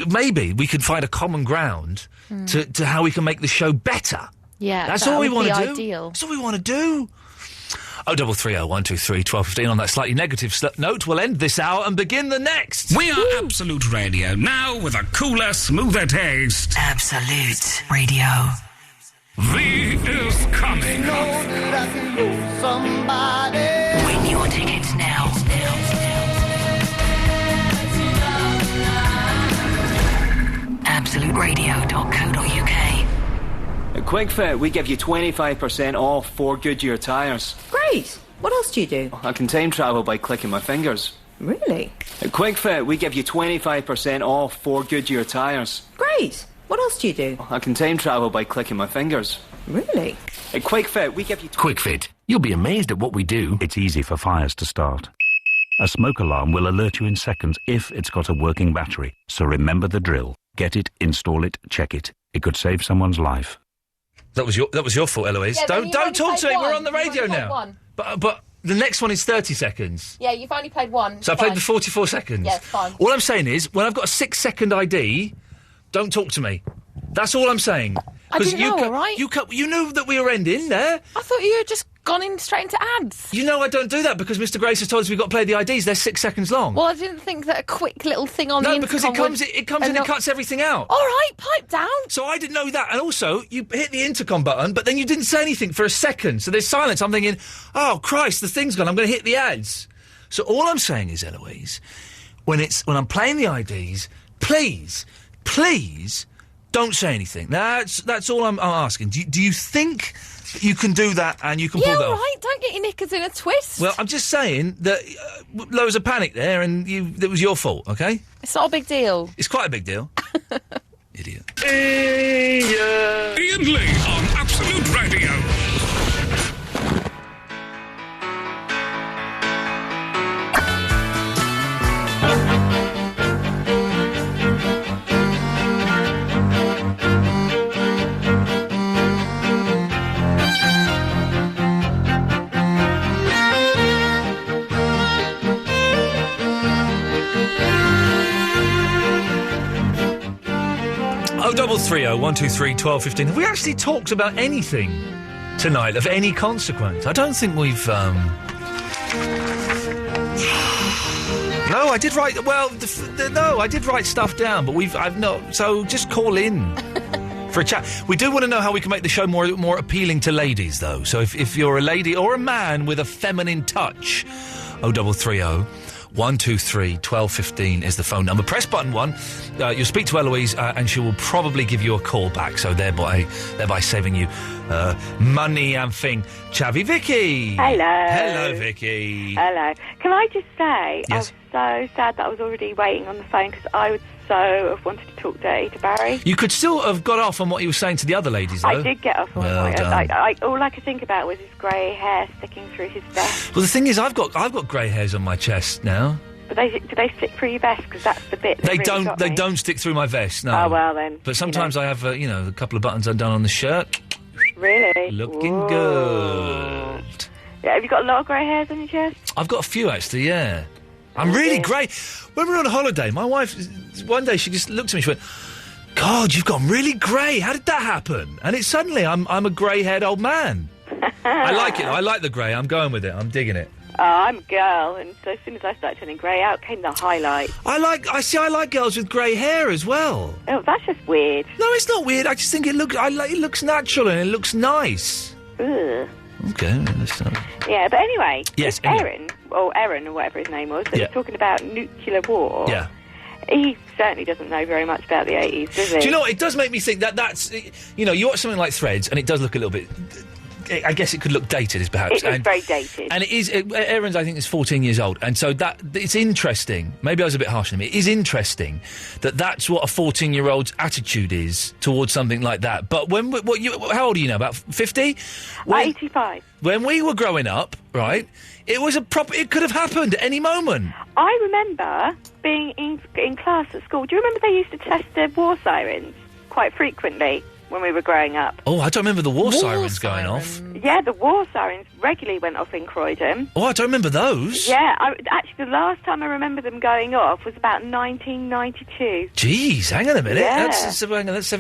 Maybe we could find a common ground to how we can make the show better. Yeah, that's all we want to do. Ideal. That's all we want to do. 0330 123 1215. On that slightly negative note, we'll end this hour and begin the next. We are Absolute Radio, now with a cooler, smoother taste. Absolute Radio. V is coming. Win your tickets now. AbsoluteRadio.co.uk. At QuickFit, we give you 25% off 4 Goodyear tyres. Great! What else do you do? I can time travel by clicking my fingers. Really? At QuickFit, we give you 25% off 4 Goodyear tyres. Great! What else do you do? I can time travel by clicking my fingers. Really? At QuickFit, we give you... QuickFit. You'll be amazed at what we do. It's easy for fires to start. A smoke alarm will alert you in seconds if it's got a working battery. So remember the drill. Get it, install it, check it. It could save someone's life. That was your fault, Eloise. Yeah, don't talk to me. We're on the radio now. One. But the next one is 30 seconds. Yeah, you've only played one. So I played the 44 seconds. Yeah, it's fine. All I'm saying is, when I've got a 6-second ID, don't talk to me. That's all I'm saying. I didn't know, all right? You knew that we were ending there. I thought you had just gone in straight into ads. You know I don't do that because Mr. Grace has told us we've got to play the IDs. They're 6 seconds long. Well, I didn't think that a quick little thing on the intercom because it comes and it cuts everything out. All right, pipe down. So I didn't know that. And also, you hit the intercom button, but then you didn't say anything for a second. So there's silence. I'm thinking, oh, Christ, the thing's gone. I'm going to hit the ads. So all I'm saying is, Eloise, when I'm playing the IDs, please, don't say anything. That's all I'm asking. Do you think you can do that and you can pull that off? Yeah, all right. Don't get your knickers in a twist. Well, I'm just saying that there was a panic there and it was your fault, OK? It's not a big deal. It's quite a big deal. Idiot. Iain Lee on Absolute Radio. Oh, 0330 123 1215. Have we actually talked about anything tonight of any consequence? I don't think we've. No, I did write. Well, no, I did write stuff down, but I've not. So just call in for a chat. We do want to know how we can make the show more appealing to ladies, though. So if you're a lady or a man with a feminine touch, 0330 123 1215 is the phone number. Press button 1. You'll speak to Eloise and she will probably give you a call back, so thereby saving you money and thing. Chavi Vicky. Hello, Vicky. Hello. Can I just say, Yes. I was so sad that I was already waiting on the phone because I would so have wanted to talk dirty to Barry. You could still have got off on what you were saying to the other ladies, though. I did get off on Well it. done. All I could think about was his grey hair sticking through his vest. Well, the thing is, I've got grey hairs on my chest now. But do they stick through your vest? Because that's the bit that They really don't. got They me. don't stick through my vest. No. Oh, well then. But sometimes I have, a couple of buttons undone on the shirt. Really? Looking Ooh. good. Yeah, have you got a lot of grey hairs on your chest? I've got a few, actually, yeah. I'm really grey. When we were on holiday, my wife, one day she just looked at me, she went, God, you've gone really grey. How did that happen? And it's suddenly I'm a grey-haired old man. I like it. I like the grey. I'm going with it. I'm digging it. Oh, I'm a girl, and so as soon as I started turning grey out came the highlight. I like girls with grey hair as well. Oh, that's just weird. No, it's not weird. I just think it looks natural and it looks nice. Ugh. Okay, let's Yeah, but anyway, yes, Aaron, or whatever his name was, that was talking about nuclear war. Yeah. He certainly doesn't know very much about the 80s, does he? Do you know what? It does make me think that's... You know, you watch something like Threads and it does look a little bit... I guess it could look dated, is perhaps. It is very dated. And it is... Aaron's, I think, is 14 years old. And so it's interesting. Maybe I was a bit harsh on him. It is interesting that that's what a 14-year-old's attitude is towards something like that. But how old are you now? About 50? 85. When we were growing up, right, it was it could have happened at any moment. I remember being in class at school. Do you remember they used to test the war sirens quite frequently when we were growing up? Oh, I don't remember the war sirens going off. Yeah, the war sirens regularly went off in Croydon. Oh, I don't remember those. Yeah, actually, the last time I remember them going off was about 1992. Jeez, hang on a minute. Yeah.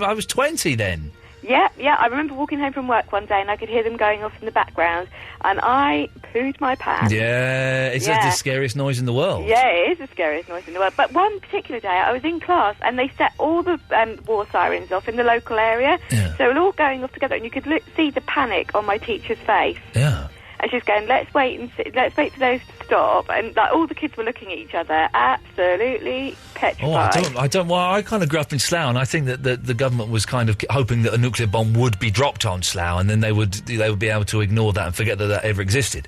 I was 20 then. Yeah, I remember walking home from work one day and I could hear them going off in the background, and I pooed my pants. Yeah, it's the scariest noise in the world. Yeah, it is the scariest noise in the world. But one particular day, I was in class and they set all the war sirens off in the local area. Yeah. So they were all going off together, and you could see the panic on my teacher's face. Yeah. And she's going, let's wait for those to stop. And like, all the kids were looking at each other, absolutely petrified. I don't. Well, I kind of grew up in Slough, and I think that the government was kind of hoping that a nuclear bomb would be dropped on Slough, and then they would be able to ignore that and forget that ever existed.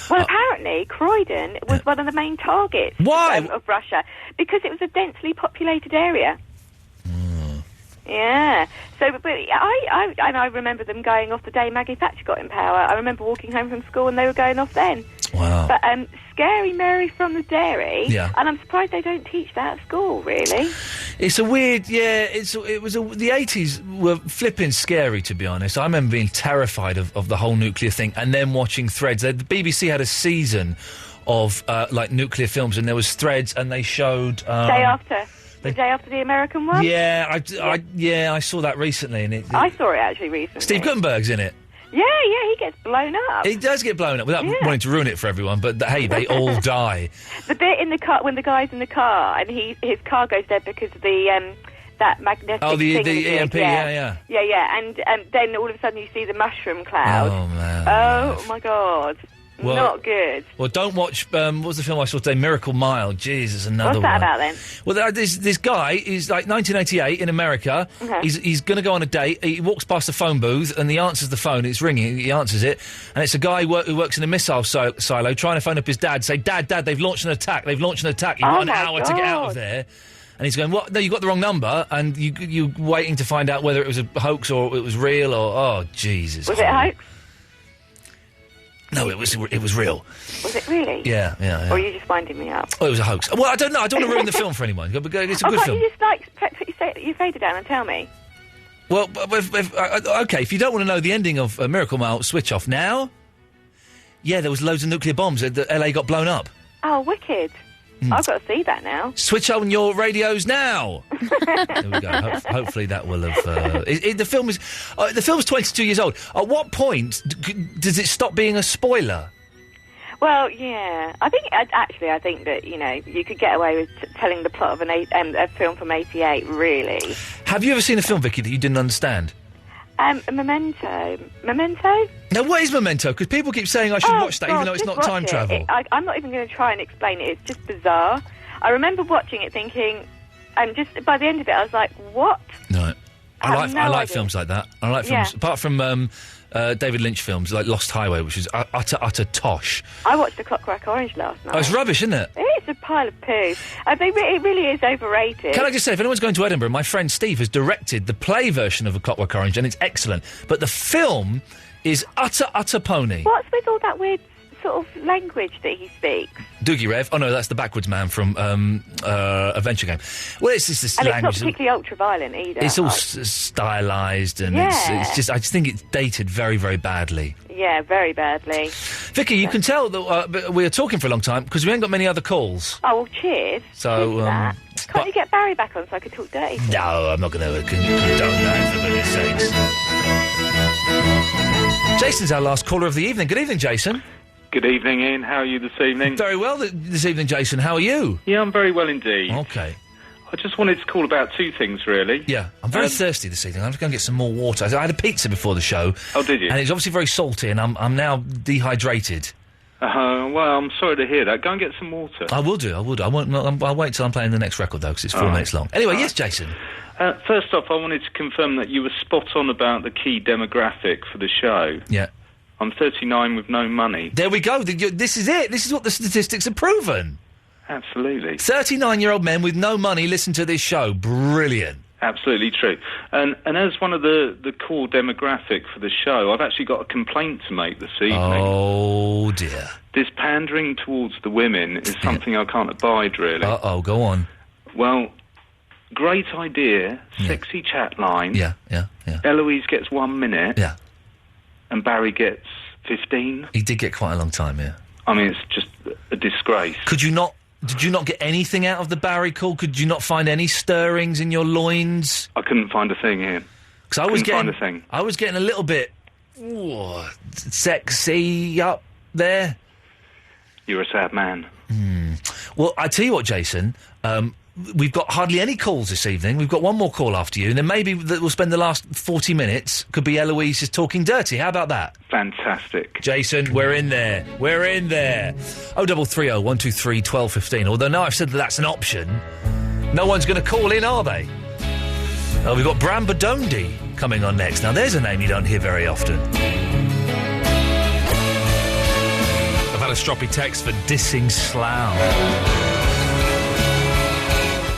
Well, apparently, Croydon was one of the main targets of Russia, because it was a densely populated area. Yeah. So, but I remember them going off the day Maggie Thatcher got in power. I remember walking home from school and they were going off then. Wow. But Scary Mary from the Dairy. Yeah. And I'm surprised they don't teach that at school, really. It's a weird, the 80s were flipping scary, to be honest. I remember being terrified of the whole nuclear thing, and then watching Threads. The BBC had a season of like nuclear films, and there was Threads, and they showed Day After. The day after the American one? Yeah, I saw that recently. And I saw it actually recently. Steve Guttenberg's in it. Yeah, he gets blown up. He does get blown up, without wanting to ruin it for everyone, but hey, they all die. The bit in the car, when the guy's in the car, and his car goes dead because of the, that magnetic thing. the EMP, yeah. And then all of a sudden you see the mushroom cloud. Oh, man. Oh, my God. Well, not good. Well, don't watch. What was the film I saw today? Miracle Mile. Jesus, another one. What's that about then? Well, this guy is like 1988 in America. Okay. He's going to go on a date. He walks past the phone booth and he answers the phone. It's ringing. He answers it, and it's a guy who works in a missile silo trying to phone up his dad. Say, Dad, they've launched an attack. They've launched an attack. You've got an hour to get out of there. And he's going, what? No, you got the wrong number, and you're waiting to find out whether it was a hoax or it was real. Or oh, Jesus. Was it a hoax? No, it was real. Was it really? Yeah. Or are you just winding me up? Oh, it was a hoax. Well, I don't know. I don't want to ruin the film for anyone. It's a good can't film. you just put your fader down and tell me? Well, okay. If you don't want to know the ending of Miracle Mile, switch off now. Yeah, there was loads of nuclear bombs. The LA got blown up. Oh, wicked! I've got to see that now. Switch on your radios now. There we go. Hopefully that will have. The film's 22 years old. At what point does it stop being a spoiler? Well, yeah. I think that you could get away with telling the plot of a film from '88. Really. Have you ever seen a film, Vicky, that you didn't understand? Memento. Now, what is Memento? Because people keep saying I should watch that, even though it's not time travel. I'm not even going to try and explain it. It's just bizarre. I remember watching it thinking, and just by the end of it, I was like, what? No. I like idea. films like that. I like films, apart from David Lynch films, like Lost Highway, which is utter tosh. I watched The Clockwork Orange last night. Oh, it's rubbish, isn't it? It's a pile of poo. It really is overrated. Can I just say, if anyone's going to Edinburgh, my friend Steve has directed the play version of A Clockwork Orange, and it's excellent. But the film is utter pony. What's with all that weird sort of language that he speaks? Doogie Rev. Oh no, that's the backwards man from Adventure Game. Well, it's just this And it's language. not particularly ultra-violent either. It's all stylised, and Yeah. it's just. I just think it's dated very, very badly. Yeah, very badly. Vicky, you can tell that we are talking for a long time because we ain't got many other calls. Oh, well, cheers. So, Cheers for that. Can't you get Barry back on so I could talk dirty? No, I'm not going to condone that, for goodness sakes. Jason's our last caller of the evening. Good evening, Jason. Good evening, Ian. How are you this evening? Very well this evening, Jason. How are you? Yeah, I'm very well indeed. Okay. I just wanted to call about two things, really. Yeah, I'm very thirsty this evening. I'm just going to get some more water. I had a pizza before the show. Oh, did you? And it's obviously very salty, and I'm now dehydrated. Well, I'm sorry to hear that. Go and get some water. I will do. I won't. I'll wait till I'm playing the next record though, because it's 4 minutes long. Anyway, yes, Jason. First off, I wanted to confirm that you were spot on about the key demographic for the show. Yeah. I'm 39 with no money. There we go. This is it. This is what the statistics have proven. Absolutely. 39-year-old men with no money listen to this show. Brilliant. Absolutely true. And as one of the core demographic for the show, I've actually got a complaint to make this evening. Oh, dear. This pandering towards the women is something I can't abide, really. Uh-oh, go on. Well, great idea, sexy chat line. Yeah. Eloise gets 1 minute. Yeah. And Barry gets 15. He did get quite a long time, yeah. I mean, it's just a disgrace. Did you not get anything out of the Barry call? Could you not find any stirrings in your loins? I couldn't find a thing, Ian. Because I was getting a little bit sexy up there. You're a sad man. Well, I tell you what, Jason. We've got hardly any calls this evening. We've got one more call after you, and then maybe we'll spend the last 40 minutes. Could be Eloise just talking dirty. How about that? Fantastic. Jason, we're in there. We're in there. 0330 123 1215. Although now I've said that that's an option, no one's going to call in, are they? Oh, we've got Bram Badondi coming on next. Now, there's a name you don't hear very often. I've had a stroppy text for dissing Slough.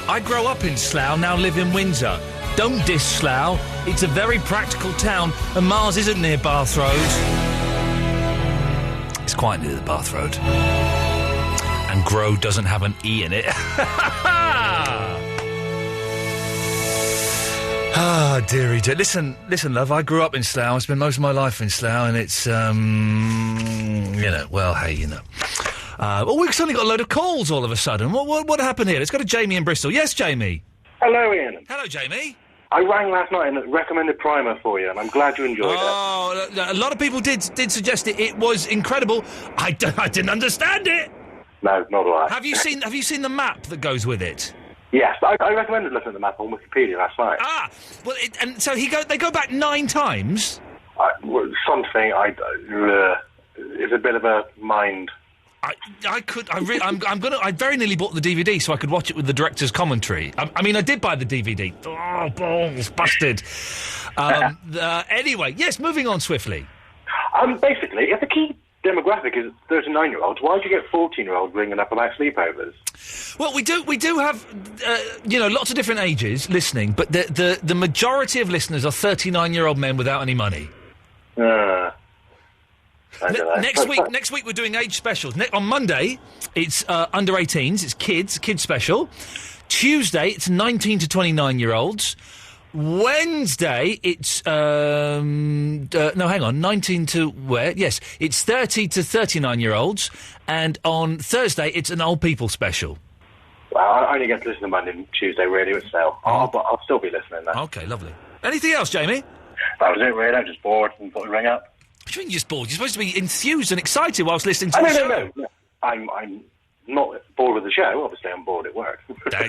I grow up in Slough, now live in Windsor. Don't diss Slough. It's a very practical town, and Mars isn't near Bath Road. It's quite near the Bath Road. And Grow doesn't have an E in it. Ah, dearie dear. Listen, love, I grew up in Slough. I spent most of my life in Slough, and it's, well, hey, you know. Well, we've suddenly got a load of calls all of a sudden. What happened here? Let's go to Jamie in Bristol. Yes, Jamie. Hello, Ian. Hello, Jamie. I rang last night and recommended Primer for you, and I'm glad you enjoyed it. Oh, a lot of people did suggest it. It was incredible. I didn't understand it. No, not all right. Have you seen the map that goes with it? Yes, I recommended looking at the map on Wikipedia last night. Ah, well, and so they go back 9 times. Something is a bit of a mind. I very nearly bought the DVD so I could watch it with the director's commentary. I mean, I did buy the DVD. Oh, balls, busted. Anyway, yes, moving on swiftly. Basically, if the key demographic is 39-year-olds, why do you get 14-year-olds ringing up about sleepovers? Well, we do have, lots of different ages listening, but the majority of listeners are 39-year-old men without any money. Next week we're doing age specials. On Monday, it's under 18s. It's kids special. Tuesday, it's 19 to 29-year-olds. Wednesday, it's 19 to where? Yes, it's 30 to 39-year-olds. And on Thursday, it's an old people special. Well, I only get to listen to Monday and Tuesday radio itself. But I'll still be listening then. Okay, lovely. Anything else, Jamie? That was it, really. I'm just bored and thought I'd ring up. What do you mean you're just bored? You're supposed to be enthused and excited whilst listening to the show. No. I'm not bored with the show. Obviously, I'm bored at work.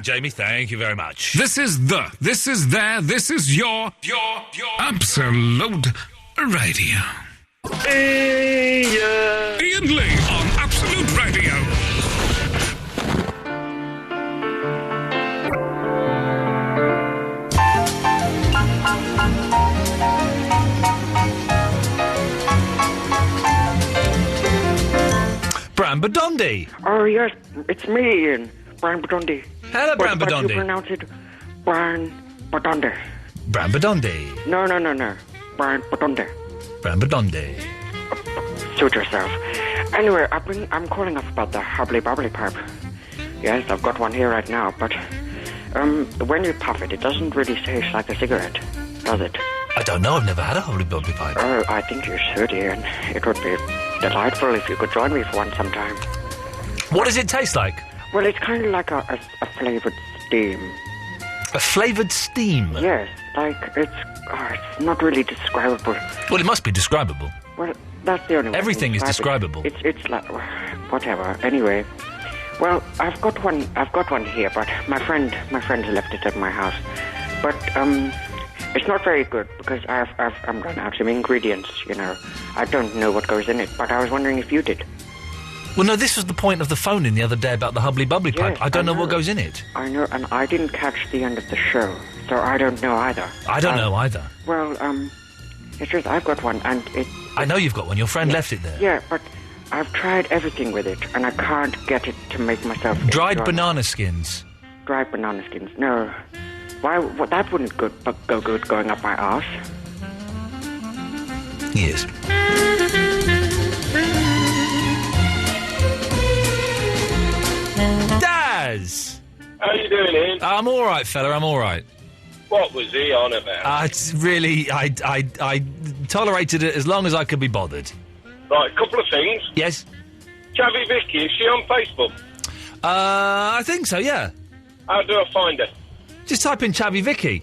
Jamie, thank you very much. This is your Absolute Radio. Ian Lee on Absolute Radio. Bram Badondi. Oh, yes, it's me, Ian. Bram Badondi. Hello, Bram But Badondi. you pronounce it Bram Badondi. Bram Badondi. No. Bram Badondi. Bram Badondi. Suit yourself. Anyway, I'm calling up about the Hubbly Bubbly pipe. Yes, I've got one here right now, but when you puff it, it doesn't really taste like a cigarette, does it? I don't know. I've never had a Hubbly Bubbly pipe. Oh, I think you should, Ian. It would be delightful if you could join me for one sometime. What does it taste like? Well, it's kind of like a flavoured steam. A flavoured steam? Yes, like it's not really describable. Well, it must be describable. Well, that's the only way. Everything is describable. It's like whatever. Anyway, well, I've got one here, but my friend left it at my house. But it's not very good because I'm run out of ingredients. You know, I don't know what goes in it. But I was wondering if you did. Well, no, this was the point of the phone-in the other day about the Hubbly Bubbly pipe. I don't know what goes in it. I know, and I didn't catch the end of the show, so I don't know either. I don't know either. Well, it's just I've got one, and it... I know you've got one. Your friend left it there. Yeah, but I've tried everything with it, and I can't get it to make myself... Dried banana skins. Dried banana skins, no. Why? Well, that wouldn't go good going up my arse. Yes. Daz! How you doing, Ian? I'm all right, fella. I'm all right. What was he on about? It's really, I tolerated it as long as I could be bothered. Right, a couple of things. Yes. Chavvy Vicky, is she on Facebook? I think so. Yeah. How do I find her? Just type in Chavvy Vicky.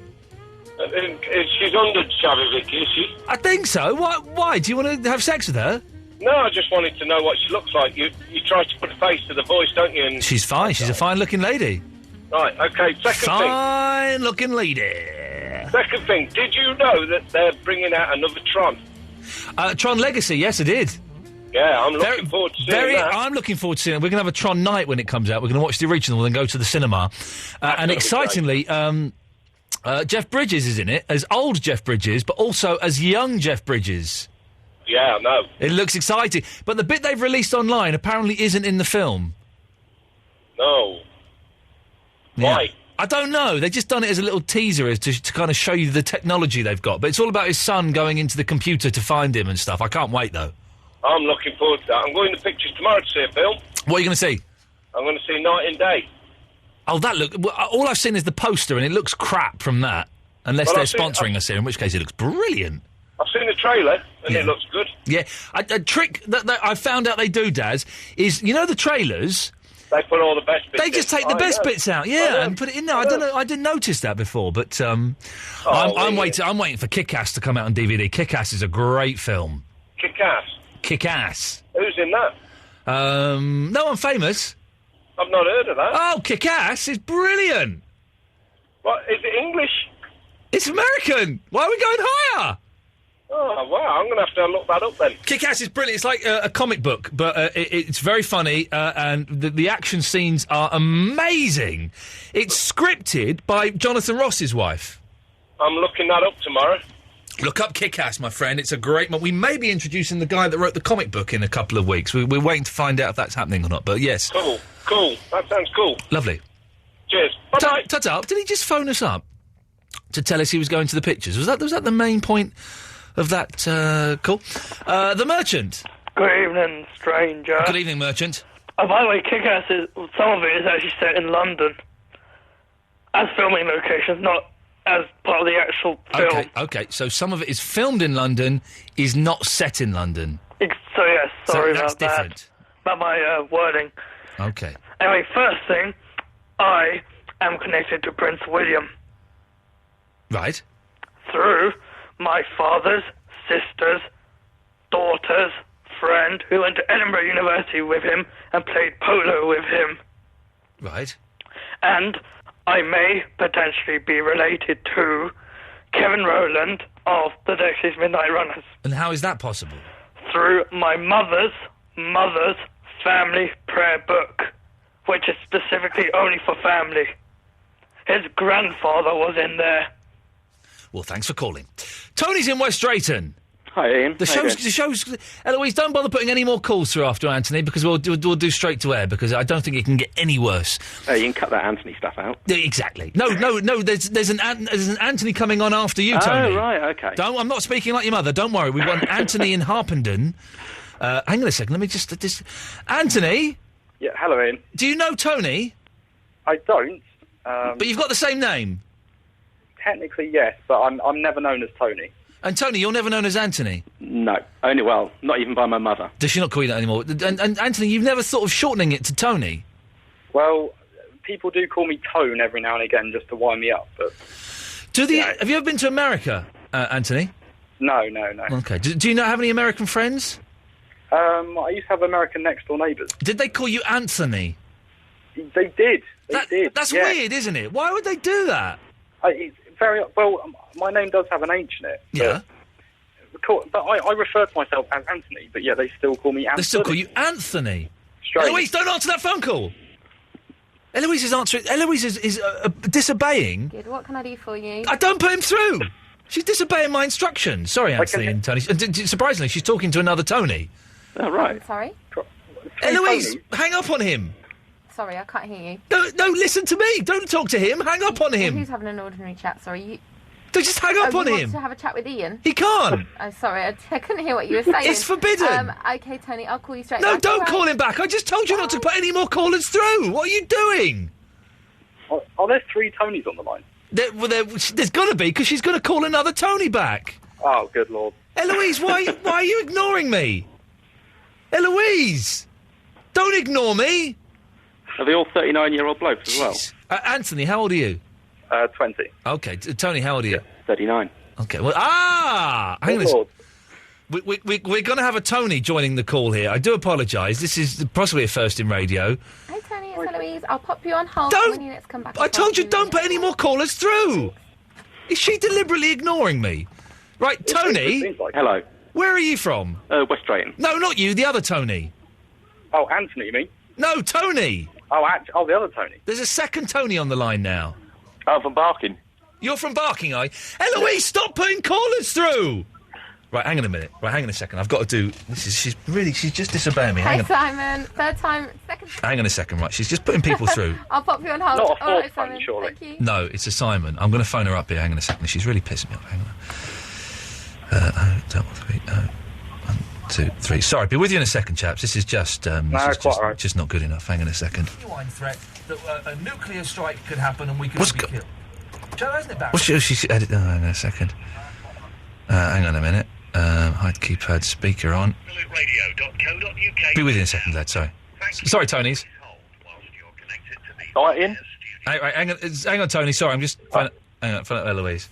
She's under Chavvy Vicky, is she? I think so. Why? Do you want to have sex with her? No, I just wanted to know what she looks like. You try to put a face to the voice, don't you? And she's fine. She's a fine-looking lady. Right, okay, second thing. Fine-looking lady. Second thing, did you know that they're bringing out another Tron? Tron Legacy, yes, I did. Yeah, I'm looking forward to seeing that. I'm looking forward to seeing it. We're going to have a Tron night when it comes out. We're going to watch the original and then go to the cinema. And excitingly, Jeff Bridges is in it, as old Jeff Bridges, but also as young Jeff Bridges. Yeah, I know. It looks exciting. But the bit they've released online apparently isn't in the film. No. Yeah. Why? I don't know. They've just done it as a little teaser to kind of show you the technology they've got. But it's all about his son going into the computer to find him and stuff. I can't wait, though. I'm looking forward to that. I'm going to pictures tomorrow to see a film. What are you going to see? I'm going to see Night and Day. Oh, all I've seen is the poster, and it looks crap from that. Unless they're sponsoring us here, in which case it looks brilliant. I've seen the trailer, and it looks good. Yeah. A trick that I found out they do, Daz, is, you know the trailers... They put all the best bits They just take the best bits out, and put it in there. I don't know. I didn't notice that before, but I'm waiting for Kick-Ass to come out on DVD. Kick-Ass is a great film. Kick-Ass? Kick-Ass. Who's in that? No one famous. I've not heard of that. Oh, Kick-Ass is brilliant. What, is it English? It's American. Why are we going higher? Oh, wow, I'm going to have to look that up then. Kick-Ass is brilliant. It's like a comic book, but it's very funny, and the action scenes are amazing. It's scripted by Jonathan Ross's wife. I'm looking that up tomorrow. Look up Kick-Ass, my friend. It's a great... We may be introducing the guy that wrote the comic book in a couple of weeks. We're waiting to find out if that's happening or not, but yes. Cool. That sounds cool. Lovely. Cheers. Bye-bye. Ta-ta. Did he just phone us up to tell us he was going to the pictures? Was that the main point of that call? The Merchant. Good evening, stranger. Good evening, Merchant. By the way, Kick-Ass some of it is actually set in London. As filming locations, not as part of the actual film. Okay, so some of it is filmed in London, is not set in London. So, yes, sorry that's about that. different. About my wording. Okay. Anyway, first thing, I am connected to Prince William. Right. Through my father's sister's daughter's friend who went to Edinburgh University with him and played polo with him. Right. And I may potentially be related to Kevin Rowland of the Dexys Midnight Runners. And how is that possible? Through my mother's family prayer book, which is specifically only for family. His grandfather was in there. Well, thanks for calling. Tony's in West Drayton. Hi, Ian. The show's... Eloise, don't bother putting any more calls through after Anthony, because we'll do straight to air, because I don't think it can get any worse. You can cut that Anthony stuff out. Yeah, exactly. No, there's an Anthony coming on after you, Tony. Oh, right, okay. I'm not speaking like your mother, don't worry. We've got Anthony in Harpenden, Hang on a second, let me just... Anthony? Yeah, hello, Ian. Do you know Tony? I don't. But you've got the same name? Technically, yes, but I'm never known as Tony. And Tony, you're never known as Anthony? No, not even by my mother. Does she not call you that anymore? And Anthony, you've never thought of shortening it to Tony? Well, people do call me Tone every now and again just to wind me up, but... Have you ever been to America, Anthony? No. Okay. Do you not have any American friends? I used to have American next-door neighbours. Did they call you Anthony? They did. They did. That's yeah. weird, isn't it? Why would they do that? It's very... Well, my name does have an H in it. Yeah. But I refer to myself as Anthony, but yeah, they still call me Anthony. They still call you Anthony? Strange. Eloise, don't answer that phone call! Eloise is answering... Eloise is disobeying... Good, what can I do for you? I don't put him through! She's disobeying my instructions. Sorry, Anthony and Tony. Surprisingly, she's talking to another Tony. Oh, right. I'm sorry? Eloise, hang up on him! Sorry, I can't hear you. No, listen to me! Don't talk to him! Hang up on him! Who's having an ordinary chat? Sorry, Just hang up on you him! want to have a chat with Ian? He can't! Oh, sorry, I couldn't hear what you were saying. It's forbidden! Okay, Tony, I'll call you straight No, back. don't All call right. him back! I just told you not to put any more callers through! What are you doing? Are there 3 Tonys on the line? There's got to be, because she's going to call another Tony back. Oh, good Lord. Eloise, why are you ignoring me? Eloise! Don't ignore me! Are they all 39-year-old blokes as well? Anthony, how old are you? 20. Okay, Tony, how old are you? 39. Okay, well, hang on a second. We're going to have a Tony joining the call here. I do apologise. This is possibly a first in radio. Hey, Tony, it's Eloise. I'll pop you on hold when you next come back. I told you don't put any more callers through. Is she deliberately ignoring me? Right, Tony. Hello. Where are you from? West Drayton. No, not you, the other Tony. Oh, Anthony, you mean? No, Tony. Oh, the other Tony. There's a second Tony on the line now. Oh, from Barking. You're from Barking, are you? Eloise, stop putting callers through! Right, hang on a minute. Right, hang on a second. I've got to do... She's just disobeying me. Hey, Simon. Third time, second... Hang on a second, right. She's just putting people through. I'll pop you on hold. Not a All right, fourth Simon. one, surely. Thank you. No, it's a Simon. I'm going to phone her up here. Hang on a second. She's really pissing me off. Hang on. 1, 2, 3. Sorry, be with you in a second, chaps. This is just... just not good enough. Hang on a second. Threat that a nuclear strike could happen and we could be killed. Joe, hasn't it back? Hang on a second. Hang on a minute. Hide keypad speaker on. Be with you in a second, lad. Sorry. Sorry, Tony's. All right, Ian? Hang on, Tony. Sorry, I'm just... Hang on, phone up Eloise.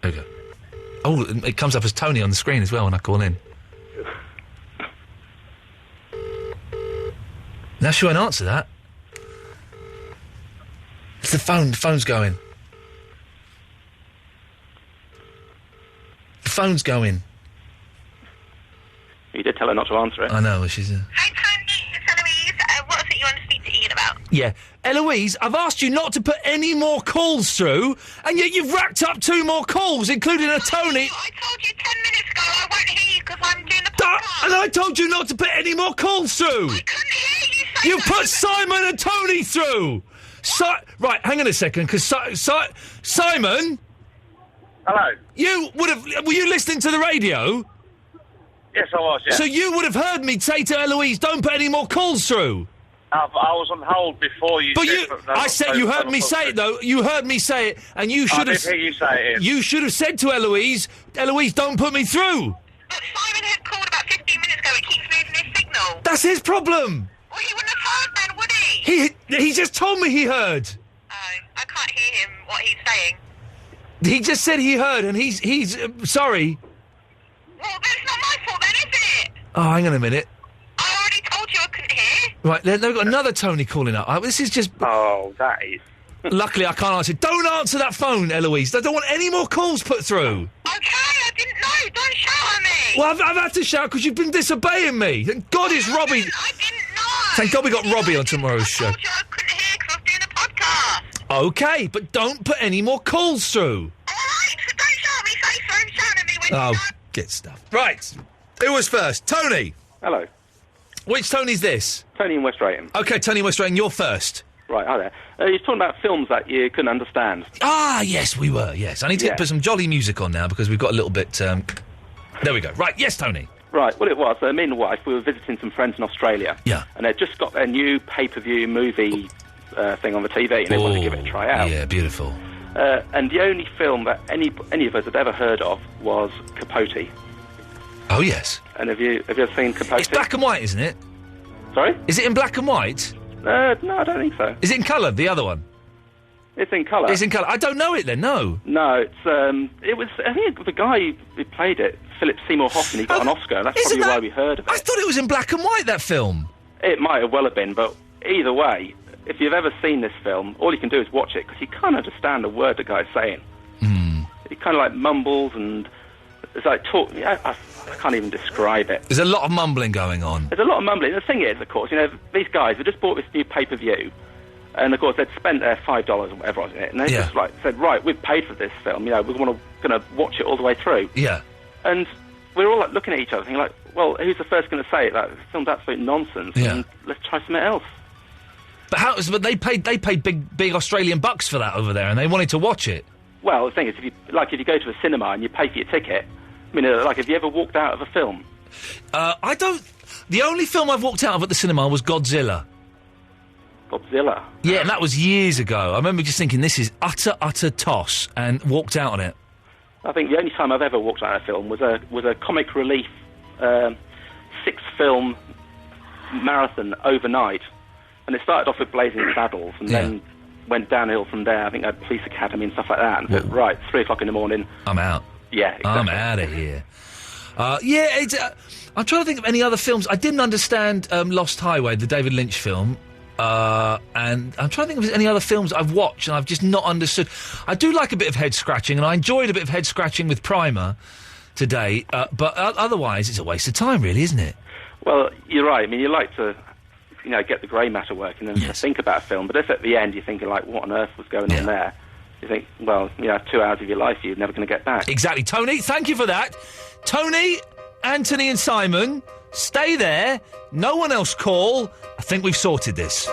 There we go. Oh, it comes up as Tony on the screen as well when I call in. Now she won't answer that. It's the phone. The phone's going. The phone's going. You did tell her not to answer it. I know, she's... Hi, Tony. It's Eloise. What is it you want to speak to Ian about? Yeah. Eloise, I've asked you not to put any more calls through, and yet you've racked up 2 more calls, including a Tony... I told you 10 minutes ago I won't hear you because I'm doing the podcast. And I told you not to put any more calls through! I couldn't hear you say You put Simon and Tony through! Right, hang on a second, because Simon... Hello. You would have... Were you listening to the radio? Yes, I was, yeah. So you would have heard me say to Eloise, don't put any more calls through. I was on hold before you... But you heard me say it, though. You heard me say it, and you should have... I did hear you say it, Ian. You should have said to Eloise, don't put me through. But Simon had called about 15 minutes ago. He keeps losing his signal. That's his problem. Well, he wouldn't have heard then, would he? He just told me he heard. Oh, I can't hear him, what he's saying. He just said he heard, and he's sorry. Well, that's not my fault then, is it? Oh, hang on a minute. I already told you I couldn't hear. Right, they've got another Tony calling up. This is just... Oh, that is... Luckily, I can't answer. Don't answer that phone, Eloise. I don't want any more calls put through. Okay, I didn't know. Don't shout at me. Well, I've had to shout because you've been disobeying me. Thank God it's Robbie. I didn't know. Thank God we got Robbie on tomorrow's show. I told you I couldn't hear because I was doing a podcast. Okay, but don't put any more calls through. All right, so don't shout at me. Say so and shout at me when Oh, you get stuff. Right. Who was first? Tony. Hello. Which Tony's this? Tony in West Drayton. Okay, Tony in West Drayton, you're first. Right, hi there. You're talking about films that you couldn't understand. Ah, yes, we were, yes. I need to put some jolly music on now because we've got a little bit... There we go. Right, yes, Tony. Right, well, it was. Me and the wife, we were visiting some friends in Australia. Yeah. And they'd just got their new pay-per-view movie thing on the TV, and they wanted to give it a try out. Yeah, beautiful. And the only film that any of us had ever heard of was Capote. Oh, yes. And have you ever seen Capote? It's black and white, isn't it? Sorry? Is it in black and white? No, I don't think so. Is it in colour, the other one? It's in colour. It's in colour. I don't know it then, no. No, it was, I think the guy who played it, Philip Seymour Hoffman, he got an Oscar. That's probably why we heard of it. I thought it was in black and white, that film. It might have well have been, but either way, if you've ever seen this film, all you can do is watch it, because you can't understand a word the guy's saying. He kind of like mumbles, and it's like talk. I can't even describe it. There's a lot of mumbling going on. There's a lot of mumbling. The thing is, of course, these guys have just bought this new pay-per-view, and of course they'd spent their $5 or whatever on it, and they just said, right, we've paid for this film, we're going to watch it all the way through. Yeah. And we're all like looking at each other, thinking like, well, who's the first going to say it? Like, this film's absolute nonsense. Yeah. And let's try something else. But they paid big Australian bucks for that over there, and they wanted to watch it. Well, the thing is, if you go to a cinema and you pay for your ticket, have you ever walked out of a film? I don't. The only film I've walked out of at the cinema was Godzilla. Godzilla? Yeah, and that was years ago. I remember just thinking, this is utter toss, and walked out on it. I think the only time I've ever walked out of a film was a comic relief 6-film marathon overnight. And it started off with Blazing Saddles, and then went downhill from there. I think I had Police Academy and stuff like that. And thought, right, 3 o'clock in the morning. I'm out. Yeah, exactly. I'm out of here. I'm trying to think of any other films. I didn't understand Lost Highway, the David Lynch film. And I'm trying to think of any other films I've watched and I've just not understood. I do like a bit of head-scratching, and I enjoyed a bit of head-scratching with Primer today. But otherwise, it's a waste of time, really, isn't it? Well, you're right. I mean, you like to... get the grey matter working and think about a film, but if at the end you're thinking, like, what on earth was going on there, you think, well, 2 hours of your life you're never going to get back. Exactly. Tony, thank you for that. Tony, Anthony and Simon, stay there. No one else call. I think we've sorted this.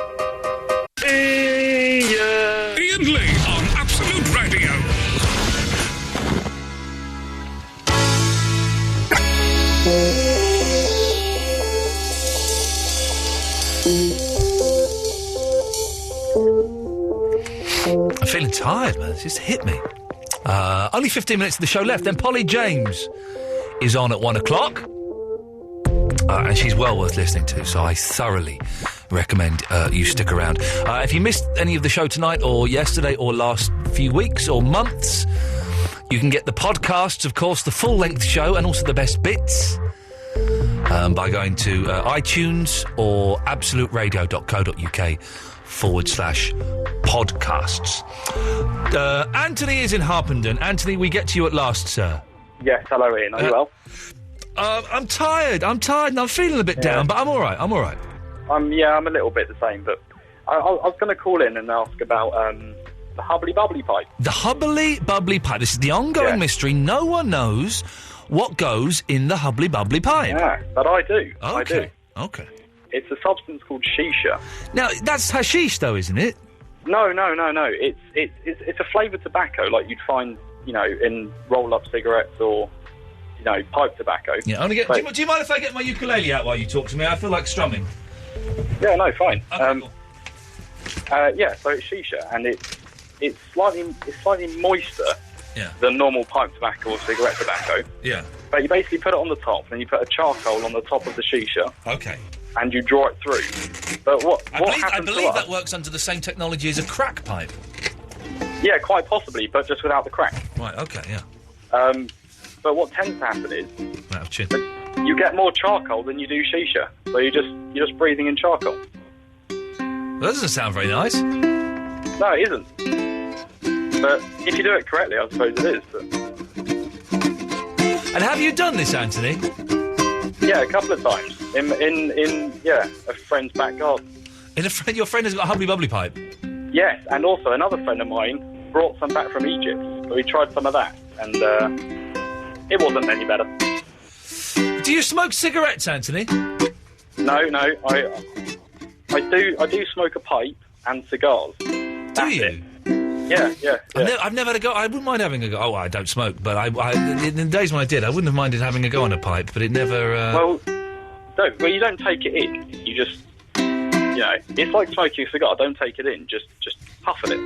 Iain Lee on Absolute Radio. I'm feeling tired, man. It's just hit me. Only 15 minutes of the show left. Then Polly James is on at 1 o'clock. And she's well worth listening to, so I thoroughly recommend you stick around. If you missed any of the show tonight or yesterday or last few weeks or months, you can get the podcasts, of course, the full-length show and also the best bits by going to iTunes or absoluteradio.co.uk/podcasts. Anthony is in Harpenden. Anthony, we get to you at last, sir. Yes, hello Ian, are you well? I'm tired and I'm feeling a bit down, but I'm all right. I'm I'm a little bit the same, but I was going to call in and ask about the Hubbly Bubbly Pipe. The Hubbly Bubbly Pipe. This is the ongoing mystery. No one knows what goes in the Hubbly Bubbly Pipe. Yeah, but I do. Okay. I do. Okay. It's a substance called shisha. Now, that's hashish, though, isn't it? No. It's a flavoured tobacco like you'd find, in roll-up cigarettes or, pipe tobacco. Yeah, do you mind if I get my ukulele out while you talk to me? I feel like strumming. Yeah, no, fine. Okay, cool. So it's shisha, and it's slightly moister than normal pipe tobacco or cigarette tobacco. Yeah. But you basically put it on the top, and you put a charcoal on the top of the shisha. Okay. And you draw it through. But I believe that works under the same technology as a crack pipe. Yeah, quite possibly, but just without the crack. Right. Okay. Yeah. But what tends to happen is you get more charcoal than you do shisha. So you're just breathing in charcoal. That doesn't sound very nice. No, it isn't. But if you do it correctly, I suppose it is. But... And have you done this, Anthony? Yeah, a couple of times. In a friend's back garden. Your friend has got a Hubbly Bubbly Pipe? Yes, and also another friend of mine brought some back from Egypt. So we tried some of that, and it wasn't any better. Do you smoke cigarettes, Anthony? No, I do smoke a pipe, and cigars. Do you? Yeah. I've never had a go. I wouldn't mind having a go. Oh, I don't smoke, but in the days when I did, I wouldn't have minded having a go on a pipe, but it never... Well, you don't take it in. You just... it's like smoking a cigar. Don't take it in. Just puff at it.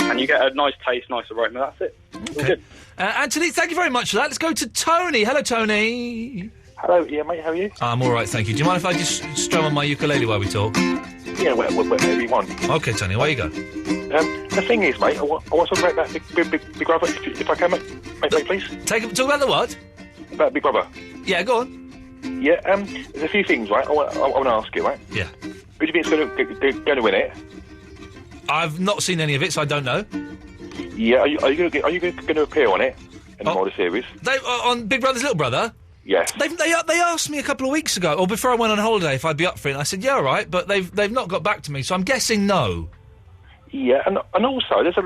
And you get a nice taste, nice aroma. That's it. All good. Anthony, thank you very much for that. Let's go to Tony. Hello, Tony. Hello, yeah, mate, how are you? I'm all right, thank you. Do you mind if I just strum on my ukulele while we talk? Yeah, whatever you want. OK, Tony, away you go. The thing is, mate, I want to talk about that Big Brother, if I can, mate, please. Talk about the what? About Big Brother. Yeah, go on. Yeah, there's a few things, right, I want to ask you, right? Yeah. Who do you think's going to win it? I've not seen any of it, so I don't know. Yeah, are you going to appear on it in the Mulder series? On Big Brother's Little Brother? Yes. They asked me a couple of weeks ago, or before I went on holiday, if I'd be up for it. And I said, yeah, all right, but they've not got back to me, so I'm guessing no. Yeah, and also there's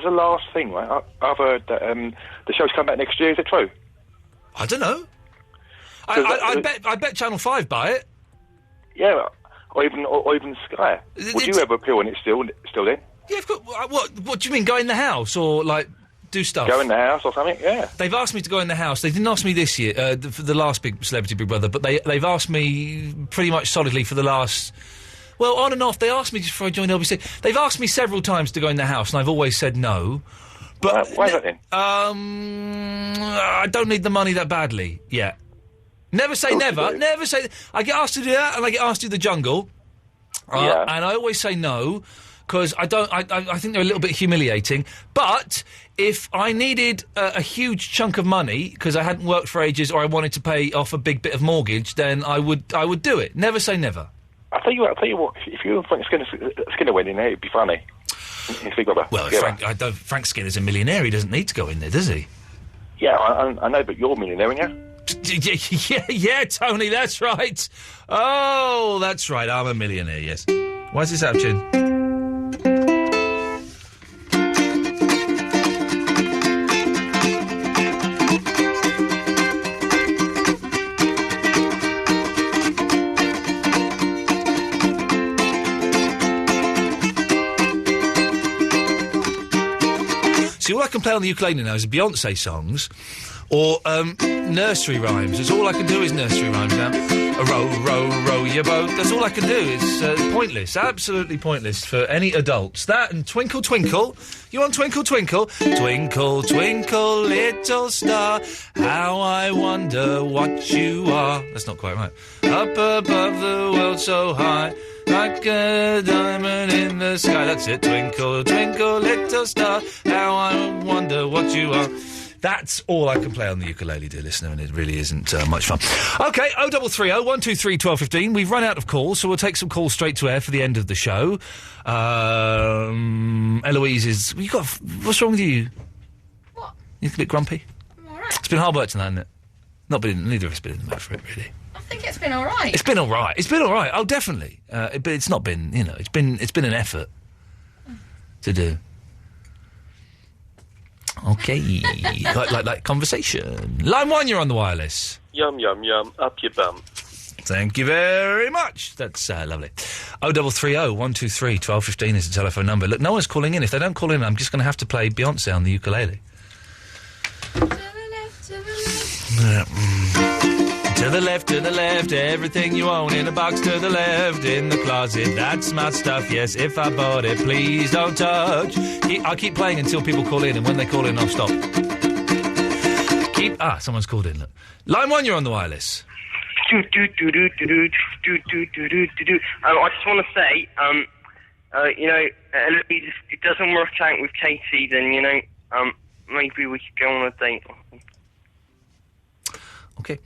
a last thing, right? I've heard that the show's come back next year. Is it true? I don't know. I bet Channel 5 buy it. Yeah, or even Sky. Would you ever appear on it still then? Yeah, of course. What do you mean, go in the house or like do stuff? Go in the house or something? Yeah. They've asked me to go in the house. They didn't ask me this year for the last big Celebrity Big Brother, but they've asked me pretty much solidly for the last. Well, on and off. They asked me just before I joined LBC. They've asked me several times to go in the house, and I've always said no. But why is that then? I don't need the money that badly yet. Never say never. Never say. I get asked to do that, and I get asked to do the jungle. Yeah. And I always say no because I don't. I think they're a little bit humiliating. But if I needed a huge chunk of money because I hadn't worked for ages, or I wanted to pay off a big bit of mortgage, then I would do it. Never say never. I'll tell you what. If you think Skinner went in there, it'd be funny. Well, Frank Skinner's a millionaire. He doesn't need to go in there, does he? Yeah, I know, but you're a millionaire, aren't you? Yeah, Tony, that's right. Oh, that's right. I'm a millionaire. Yes. Why is this out of tune? See, all I can play on the ukulele now is Beyonce songs or nursery rhymes. That's all I can do is nursery rhymes now. Row, row, row your boat. That's all I can do. It's pointless, absolutely pointless for any adults. That and Twinkle, Twinkle. You want Twinkle, Twinkle? Twinkle, twinkle, little star, how I wonder what you are. That's not quite right. Up above the world so high, like a diamond in the sky. That's it. Twinkle, twinkle, little star, how I wonder what you are. That's all I can play on the ukulele, dear listener, and it really isn't much fun. OK, 0330 123 1215. We've run out of calls, so we'll take some calls straight to air for the end of the show. Eloise is... What's wrong with you? What? You're a bit grumpy? I'm all right. It's been hard work tonight, hasn't it? Neither of us been in the mood for it, really. I think it's been all right. It's been all right. It's been all right. Oh, definitely. But it's not been, it's been an effort to do. OK. like conversation. Line 1, you're on the wireless. Yum, yum, yum, up your bum. Thank you very much. That's lovely. 0330 123 1215 is the telephone number. Look, no one's calling in. If they don't call in, I'm just going to have to play Beyonce on the ukulele. To the left, everything you own in a box to the left, in the closet, that's my stuff, yes, if I bought it, please don't touch. I'll keep playing until people call in, and when they call in, I'll stop. Someone's called in, look. Line 1, you're on the wireless. I just want to say, Eloise, if it doesn't work out with Katie, then, maybe we could go on a date. OK.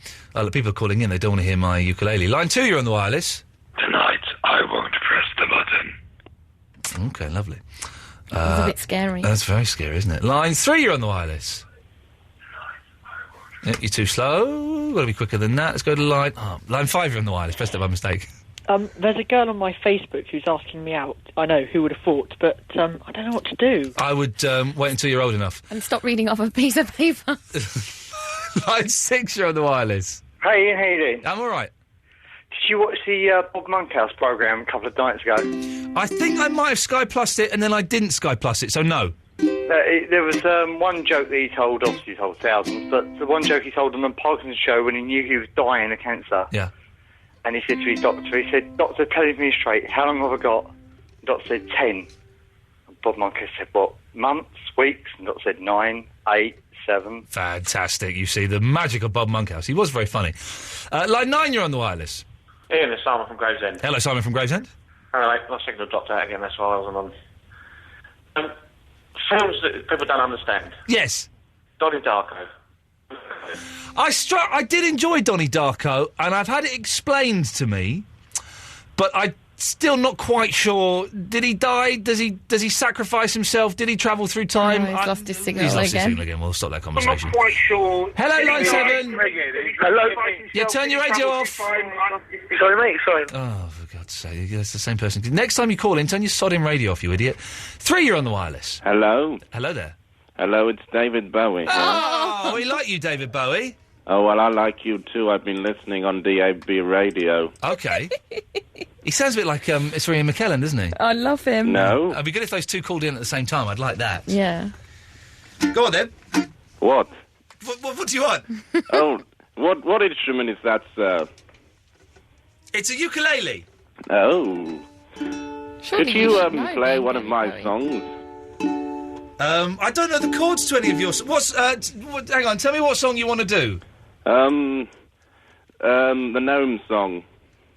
People are calling in. They don't want to hear my ukulele. Line 2, you're on the wireless. Tonight, I won't press the button. OK, lovely. That's a bit scary. That's very scary, isn't it? Line 3, you're on the wireless. You're too slow. Got to be quicker than that. Let's go to line 5, you're on the wireless. Pressed it by mistake. There's a girl on my Facebook who's asking me out. I know, who would have thought, but I don't know what to do. I would wait until you're old enough. And stop reading off a piece of paper. Line 6, you're on the wireless. Hey, Ian, how you doing? I'm all right. Did you watch the Bob Monkhouse programme a couple of nights ago? I think I might have Sky Plussed it, and then I didn't Sky Plus it, so no. There was one joke that he told, obviously he told thousands, but the one joke he told on the Parkinson's show when he knew he was dying of cancer. Yeah. And he said to his doctor, he said, "Doctor, tell me straight, how long have I got?" The doctor said, 10. And Bob Monkhouse said, "What, months, weeks?" And the doctor said, 9, 8, 7. Fantastic. You see, the magic of Bob Monkhouse. He was very funny. Line 9, you're on the wireless. Ian, it's Simon from Gravesend. Hello, Simon from Gravesend. Hello, mate. My signal dropped out again, that's why I wasn't on. Films that people don't understand. Yes. Donnie Darko. I did enjoy Donnie Darko, and I've had it explained to me, but I'm still not quite sure. Did he die? Does he sacrifice himself? Did he travel through time? Oh, he's lost his signal He's lost his again. signal again. We'll stop that conversation. I'm not quite sure. Hello, line 7. Hello. Yeah, turn your radio off. Sorry, mate, sorry. Oh, for God's sake, that's the same person. Next time you call in, turn your sodding radio off, you idiot. 3, you're on the wireless. Hello. Hello there. Hello, it's David Bowie. Oh, we like you, David Bowie. Oh, well, I like you too. I've been listening on DAB radio. Okay. He sounds a bit like it's Ian McKellen, doesn't he? I love him. No. It'd be good if those two called in at the same time. I'd like that. Yeah. Go on, then. What? What do you want? Oh, what instrument is that, sir? It's a ukulele. Oh. Surely Could you you should know, play don't one you, of my Bowie? songs? I don't know the chords to any of yours. Hang on, tell me what song you want to do. The Gnome song.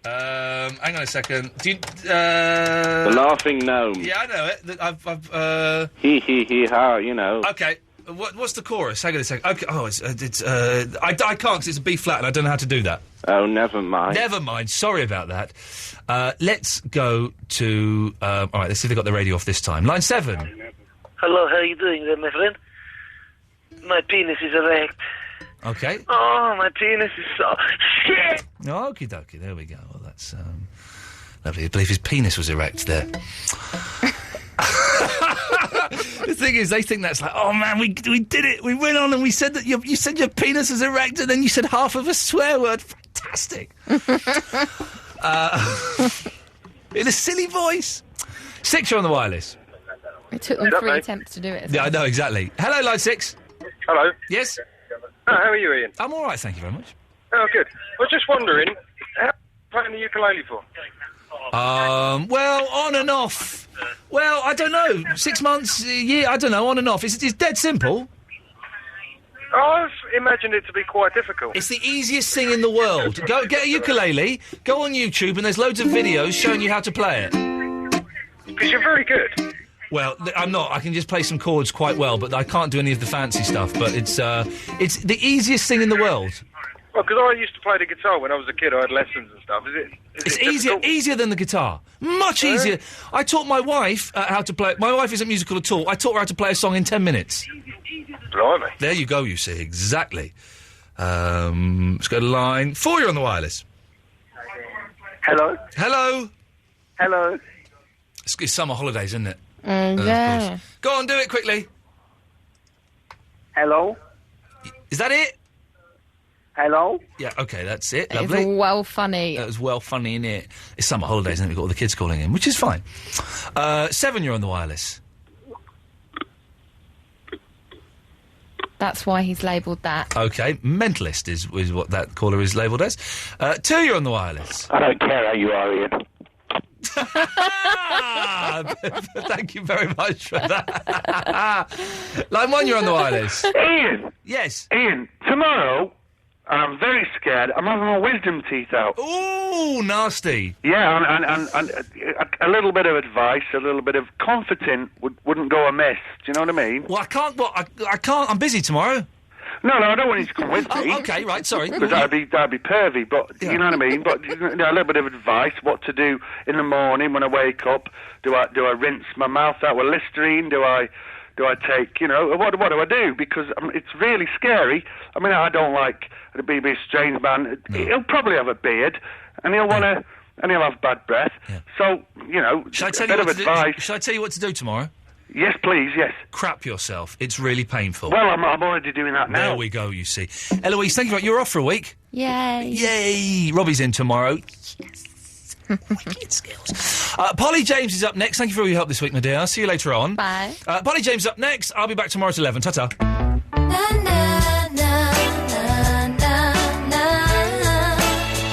Hang on a second. Do you, The Laughing Gnome. Yeah, I know it. Hee hee hee ha, you know. Okay. What's the chorus? Hang on a second. Okay. Oh, I can't because it's a B flat and I don't know how to do that. Oh, never mind. Never mind. Sorry about that. Let's go to. All right. Let's see if they got the radio off this time. Line 7. Hello, how are you doing there, my friend? My penis is erect. Okay. Oh, my penis is so shit. Okie dokie. There we go. Well, that's lovely. I believe his penis was erect there. The thing is, they think that's like, oh man, we did it. We went on and we said that you said your penis was erect, and then you said half of a swear word. Fantastic. In a silly voice. 6, you're on the wireless. It took them 3 attempts to do it. Yeah, I know, exactly. Hello, line 6. Hello. Yes? Oh, how are you, Ian? I'm all right, thank you very much. Oh, good. I was just wondering, how are you playing the ukulele for? Well, on and off. Well, I don't know. 6 months, a year, I don't know, on and off. It's dead simple. I've imagined it to be quite difficult. It's the easiest thing in the world. Go get a ukulele, go on YouTube, and there's loads of videos showing you how to play it. Because you're very good. Well, I'm not. I can just play some chords quite well, but I can't do any of the fancy stuff. But it's the easiest thing in the world. Well, because I used to play the guitar when I was a kid. I had lessons and stuff. It's easier than the guitar. Much easier. I taught my wife how to play. My wife isn't musical at all. I taught her how to play a song in 10 minutes. Blimey. There you go, you see. Exactly. Let's go to line 4, you're on the wireless. Hello. Hello. Hello. It's summer holidays, isn't it? Yeah. Go on, do it quickly. Hello. Is that it? Hello. Yeah, okay, that's it. It Lovely. was well funny. That was well funny, innit? It's summer holidays, isn't it? We've got all the kids calling in, which is fine. 7, you're on the wireless. That's why he's labelled that. Okay, mentalist is what that caller is labelled as. 2, you're on the wireless. I don't care how you are, Ian. Thank you very much for that. Line 1, you're on the wireless. Ian. Yes. Ian, tomorrow, I'm very scared. I'm having my wisdom teeth out. Ooh, nasty. Yeah, and a little bit of advice, a little bit of comforting wouldn't go amiss. Do you know what I mean? Well, I can't. I can't. I'm busy tomorrow. No, I don't want you to come with me. Oh, okay, right, sorry. Because that'd be pervy, but Yeah. you know what I mean? But a little bit of advice, what to do in the morning when I wake up. Do I rinse my mouth out with Listerine? Do I take, what do I do? Because it's really scary. I mean, I don't like the BB Strange man. No. He'll probably have a beard, and he'll want to, and he'll have bad breath. Yeah. So, Shall I a bit of advice. Shall I tell you what to do tomorrow? Yes, please, yes. Crap yourself. It's really painful. Well, I'm already doing that now. There we go, you see. Eloise, thank you very much. You're off for a week. Yay. Yay. Robbie's in tomorrow. Yes. Wicked skills. Polly James is up next. Thank you for all your help this week, my dear. I'll see you later on. Bye. Polly James up next. I'll be back tomorrow at 11. Ta-ta.